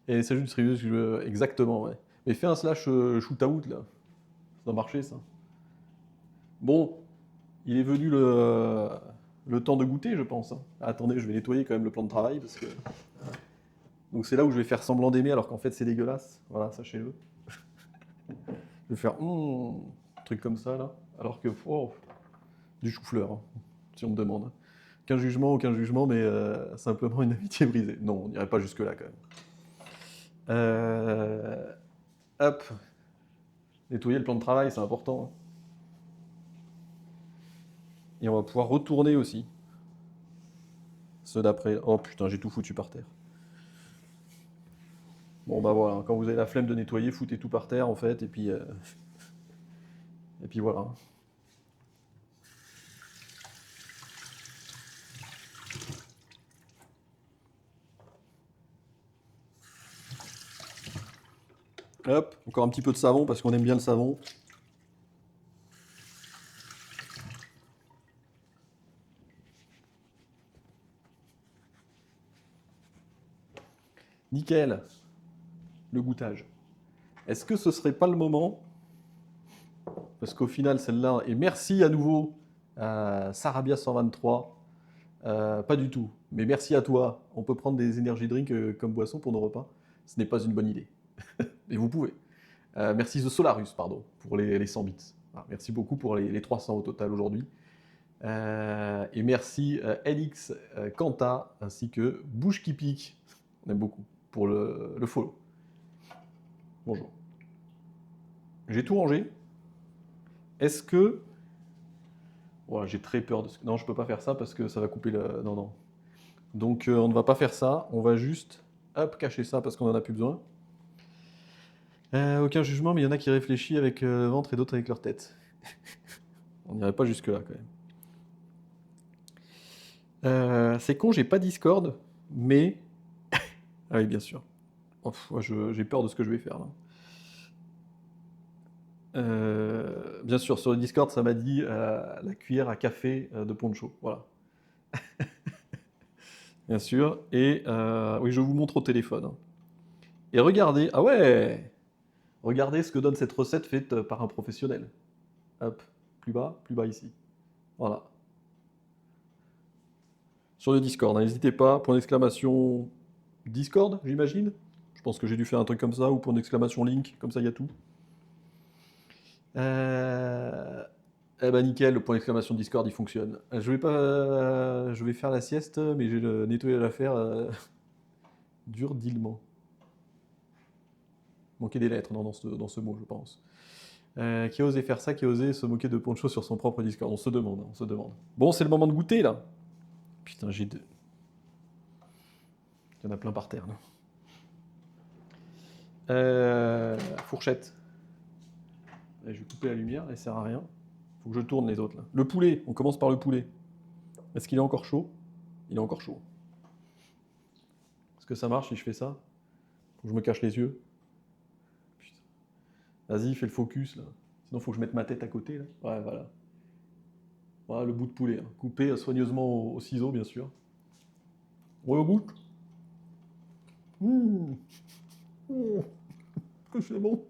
Et c'est juste sérieux, exactement, ouais. Mais fais un slash shoot-out, là. Ça doit marcher, ça. Bon, il est venu le temps de goûter, je pense. Hein. Attendez, je vais nettoyer quand même le plan de travail, parce que... Donc c'est là où je vais faire semblant d'aimer, alors qu'en fait c'est dégueulasse. Voilà, sachez-le. Je vais faire un truc comme ça, là. Alors que, oh, du chou-fleur, hein, si on me demande. Aucun jugement, mais simplement une amitié brisée. Non, on n'irait pas jusque-là, quand même. Euh, Hop, nettoyer le plan de travail, c'est important. Hein. Et on va pouvoir retourner aussi. Ceux d'après. Oh putain, j'ai tout foutu par terre. Bon bah voilà, quand vous avez la flemme de nettoyer, foutez tout par terre en fait, et puis voilà. Hop, encore un petit peu de savon parce qu'on aime bien le savon. Nickel, le goûtage. Est-ce que ce serait pas le moment, parce qu'au final celle-là, et merci à nouveau à Sarabia 123, pas du tout, mais merci à toi, on peut prendre des energy drinks comme boisson pour nos repas, ce n'est pas une bonne idée, et vous pouvez. Merci The Solarus, pardon, pour les 100 bits. Ah, merci beaucoup pour les 300 au total aujourd'hui. Et merci LX Kanta ainsi que Bouche qui pique, on aime beaucoup, pour le follow. Bonjour. J'ai tout rangé. Est-ce que... Ouais, j'ai très peur de ce... Non, je peux pas faire ça parce que ça va couper le... Non, non. Donc on ne va pas faire ça, on va juste, hop, cacher ça parce qu'on en a plus besoin. Aucun jugement, mais il y en a qui réfléchissent avec le ventre et d'autres avec leur tête. On n'irait pas jusque-là quand même. C'est con, j'ai pas Discord, mais... Ah oui, bien sûr. Oh, ouais, j'ai peur de ce que je vais faire là. Bien sûr, sur le Discord, ça m'a dit la cuillère à café de Poncho. Voilà. Bien sûr. Et oui, je vous montre au téléphone, hein. Et regardez, ah ouais! Regardez ce que donne cette recette faite par un professionnel. Hop, plus bas ici. Voilà. Sur le Discord, hein, n'hésitez pas, point d'exclamation Discord, j'imagine. Je pense que j'ai dû faire un truc comme ça, ou point d'exclamation link, comme ça il y a tout. Eh ben nickel, le point d'exclamation Discord il fonctionne. Je vais faire la sieste, mais j'ai le nettoyage à faire durement. Manquer des lettres dans ce mot, je pense. Qui a osé faire ça, qui a osé se moquer de Poncho sur son propre Discord? On se demande, on se demande. Bon, c'est le moment de goûter là. Putain, j'ai deux. Il y en a plein par terre là. Fourchette. Et je vais couper la lumière, elle sert à rien. Faut que je tourne les autres là. Le poulet, on commence par le poulet. Est-ce qu'il est encore chaud? Il est encore chaud. Est-ce que ça marche si je fais ça? Faut que je me cache les yeux. Putain. Vas-y, fais le focus là. Sinon, faut que je mette ma tête à côté là. Ouais, voilà. Voilà le bout de poulet, hein. Coupé soigneusement au ciseau, bien sûr. On le goûte. Mmh. Mmh. Que c'est bon.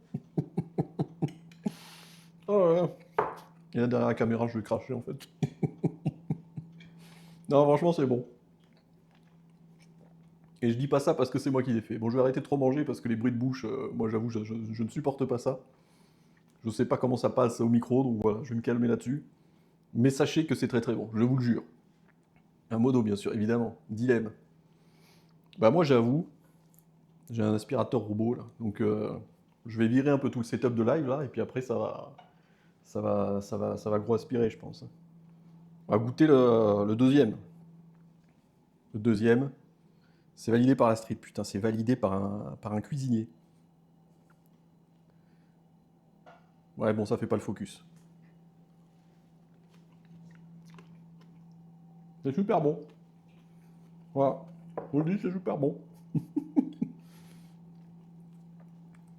Oh là là. Et là, derrière la caméra, je vais cracher en fait. Non, franchement, c'est bon. Et je dis pas ça parce que c'est moi qui l'ai fait. Bon, je vais arrêter de trop manger parce que les bruits de bouche, moi j'avoue, je ne supporte pas ça. Je sais pas comment ça passe au micro, donc voilà, je vais me calmer là-dessus. Mais sachez que c'est très très bon, je vous le jure. Un modo, bien sûr, évidemment. Dilemme. Bah moi j'avoue, j'ai un aspirateur robot là, donc je vais virer un peu tout le setup de live là, et puis après ça va gros aspirer, je pense. On va goûter le deuxième. Le deuxième, c'est validé par la street, putain, c'est validé par un cuisinier. Ouais, bon, ça fait pas le focus. C'est super bon. Voilà. Je vous le dis, c'est super bon.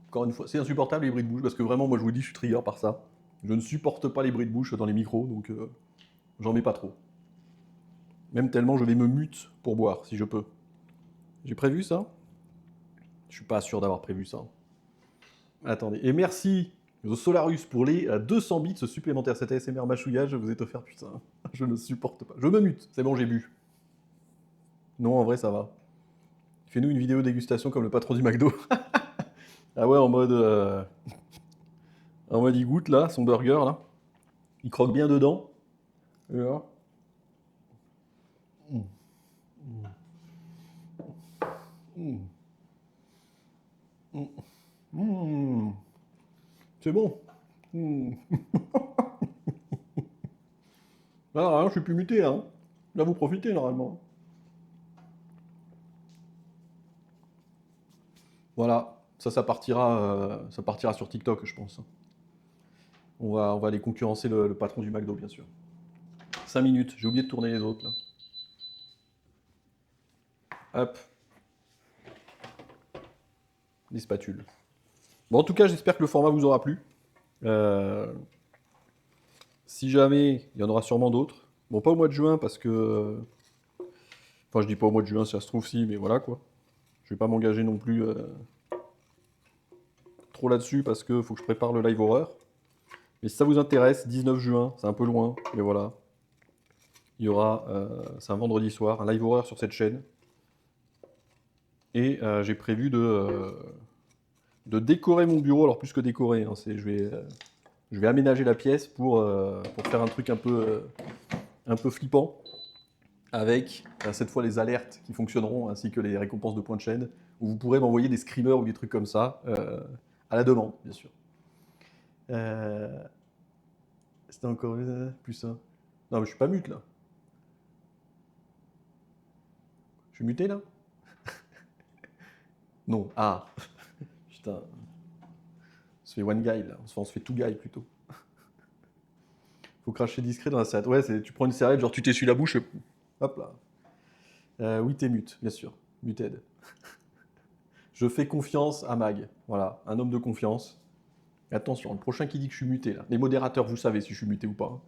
Encore une fois, c'est insupportable les bruits de bouche, parce que vraiment, moi je vous le dis, je suis trigger par ça. Je ne supporte pas les bruits de bouche dans les micros, donc j'en mets pas trop. Même tellement je vais me mute pour boire, si je peux. J'ai prévu ça? Je suis pas sûr d'avoir prévu ça. Attendez. Et merci The Solarus pour les 200 bits supplémentaires. Cet ASMR mâchouillage vous est offert, putain. Je ne supporte pas. Je me mute. C'est bon, j'ai bu. Non, en vrai, ça va. Fais-nous une vidéo dégustation comme le patron du McDo. Ah ouais, en mode il goûte là, son burger là. Il croque bien dedans. Et là. Mm. Mm. Mm. Mm. C'est bon. Mm. Là, je suis plus muté, hein. Là, vous profitez, normalement. Voilà, ça partira sur TikTok, je pense. On va aller concurrencer le patron du McDo, bien sûr. 5 minutes, j'ai oublié de tourner les autres, là. Hop, les spatules. Bon, en tout cas, j'espère que le format vous aura plu. Euh, Si jamais, il y en aura sûrement d'autres. Bon, pas au mois de juin, parce que... Enfin, je dis pas au mois de juin, si ça se trouve, si, mais voilà, quoi. Je vais pas m'engager non plus trop là-dessus, parce que faut que je prépare le live horreur. Mais si ça vous intéresse, 19 juin, c'est un peu loin, mais voilà. Il y aura, c'est un vendredi soir, un live horreur sur cette chaîne. Et j'ai prévu de décorer mon bureau, alors plus que décorer, hein, je vais aménager la pièce pour faire un truc un peu flippant, avec cette fois les alertes qui fonctionneront, ainsi que les récompenses de points de chaîne, où vous pourrez m'envoyer des screamers ou des trucs comme ça, à la demande, bien sûr. C'était encore plus ça. Non, mais je suis pas mute là. Je suis muté là? Non. Ah. Putain. On se fait one guy là. Enfin, on se fait two guy plutôt. Faut cracher discret dans la serviette. Ouais, tu prends une serviette, genre tu t'essuies la bouche et... Hop là. Oui, t'es mute, bien sûr. Muted. Je fais confiance à Mag. Voilà, un homme de confiance. Et attention, le prochain qui dit que je suis muté là. Les modérateurs, vous savez si je suis muté ou pas, hein.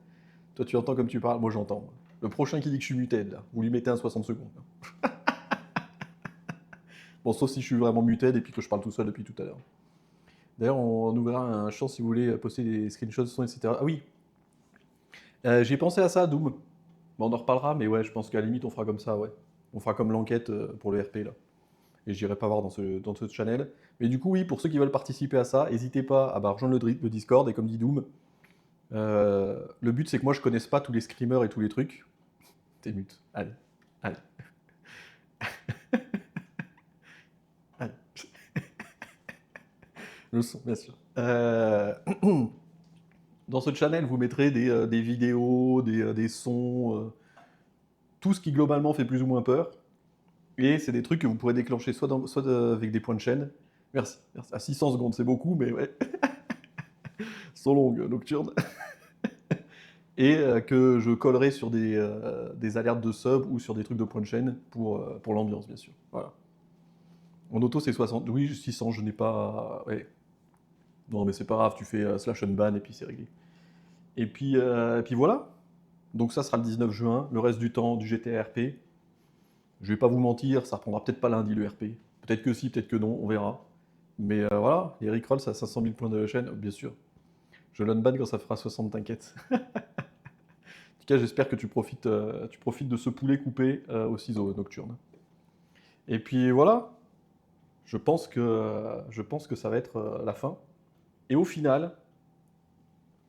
Toi, tu entends comme tu parles, moi j'entends. Le prochain qui dit que je suis muted là, vous lui mettez un 60 secondes. Bon, sauf si je suis vraiment muted et puis que je parle tout seul depuis tout à l'heure. D'ailleurs, on ouvrira un champ si vous voulez poster des screenshots, son, etc. Ah oui, j'ai pensé à ça, Doom. Bon, on en reparlera, mais ouais, je pense qu'à la limite, on fera comme ça, ouais. On fera comme l'enquête pour le RP, là. Et j'irai pas voir dans ce channel. Mais du coup, oui, pour ceux qui veulent participer à ça, n'hésitez pas à rejoindre le Discord, et comme dit Doom, le but, c'est que moi, je connaisse pas tous les screamers et tous les trucs. T'es mute. Allez. Allez. Allez. Le son, bien sûr. Dans ce channel, vous mettrez des vidéos, des sons, tout ce qui globalement fait plus ou moins peur. Et c'est des trucs que vous pourrez déclencher soit avec des points de chaîne. Merci, merci. À 600 secondes, c'est beaucoup, mais ouais. Sont longues, nocturnes. Et que je collerai sur des alertes de sub ou sur des trucs de points de chaîne pour l'ambiance, bien sûr. Voilà. En auto, c'est 60. Oui, 600, je n'ai pas... Ouais. Non, mais c'est pas grave, tu fais slash unban et puis c'est réglé. Et puis voilà. Donc ça sera le 19 juin, le reste du temps du GTA RP. Je vais pas vous mentir, ça reprendra peut-être pas lundi le RP. Peut-être que si, peut-être que non, on verra. Mais voilà, Eric Rolls à 500 000 points de chaîne, bien sûr. Je l'unban quand ça fera 60, t'inquiète. En tout cas, j'espère que tu profites de ce poulet coupé au ciseau nocturne. Et puis voilà, je pense que ça va être la fin. Et au final,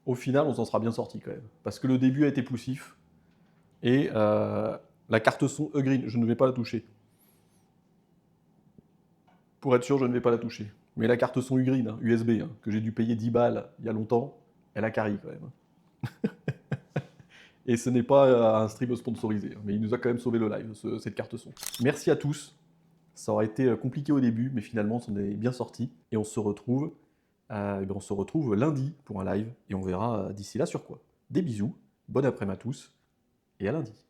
on s'en sera bien sorti quand même. Parce que le début a été poussif. Et la carte son E-Green, je ne vais pas la toucher. Pour être sûr, je ne vais pas la toucher. Mais la carte son U-Green, hein, USB, hein, que j'ai dû payer 10 balles il y a longtemps, elle a carry quand même. Et ce n'est pas un stream sponsorisé, hein, mais il nous a quand même sauvé le live, cette carte son. Merci à tous. Ça aurait été compliqué au début, mais finalement, on s'en est bien sorti. Et on se retrouve lundi pour un live, et on verra d'ici là sur quoi. Des bisous, bon après-midi à tous, et à lundi.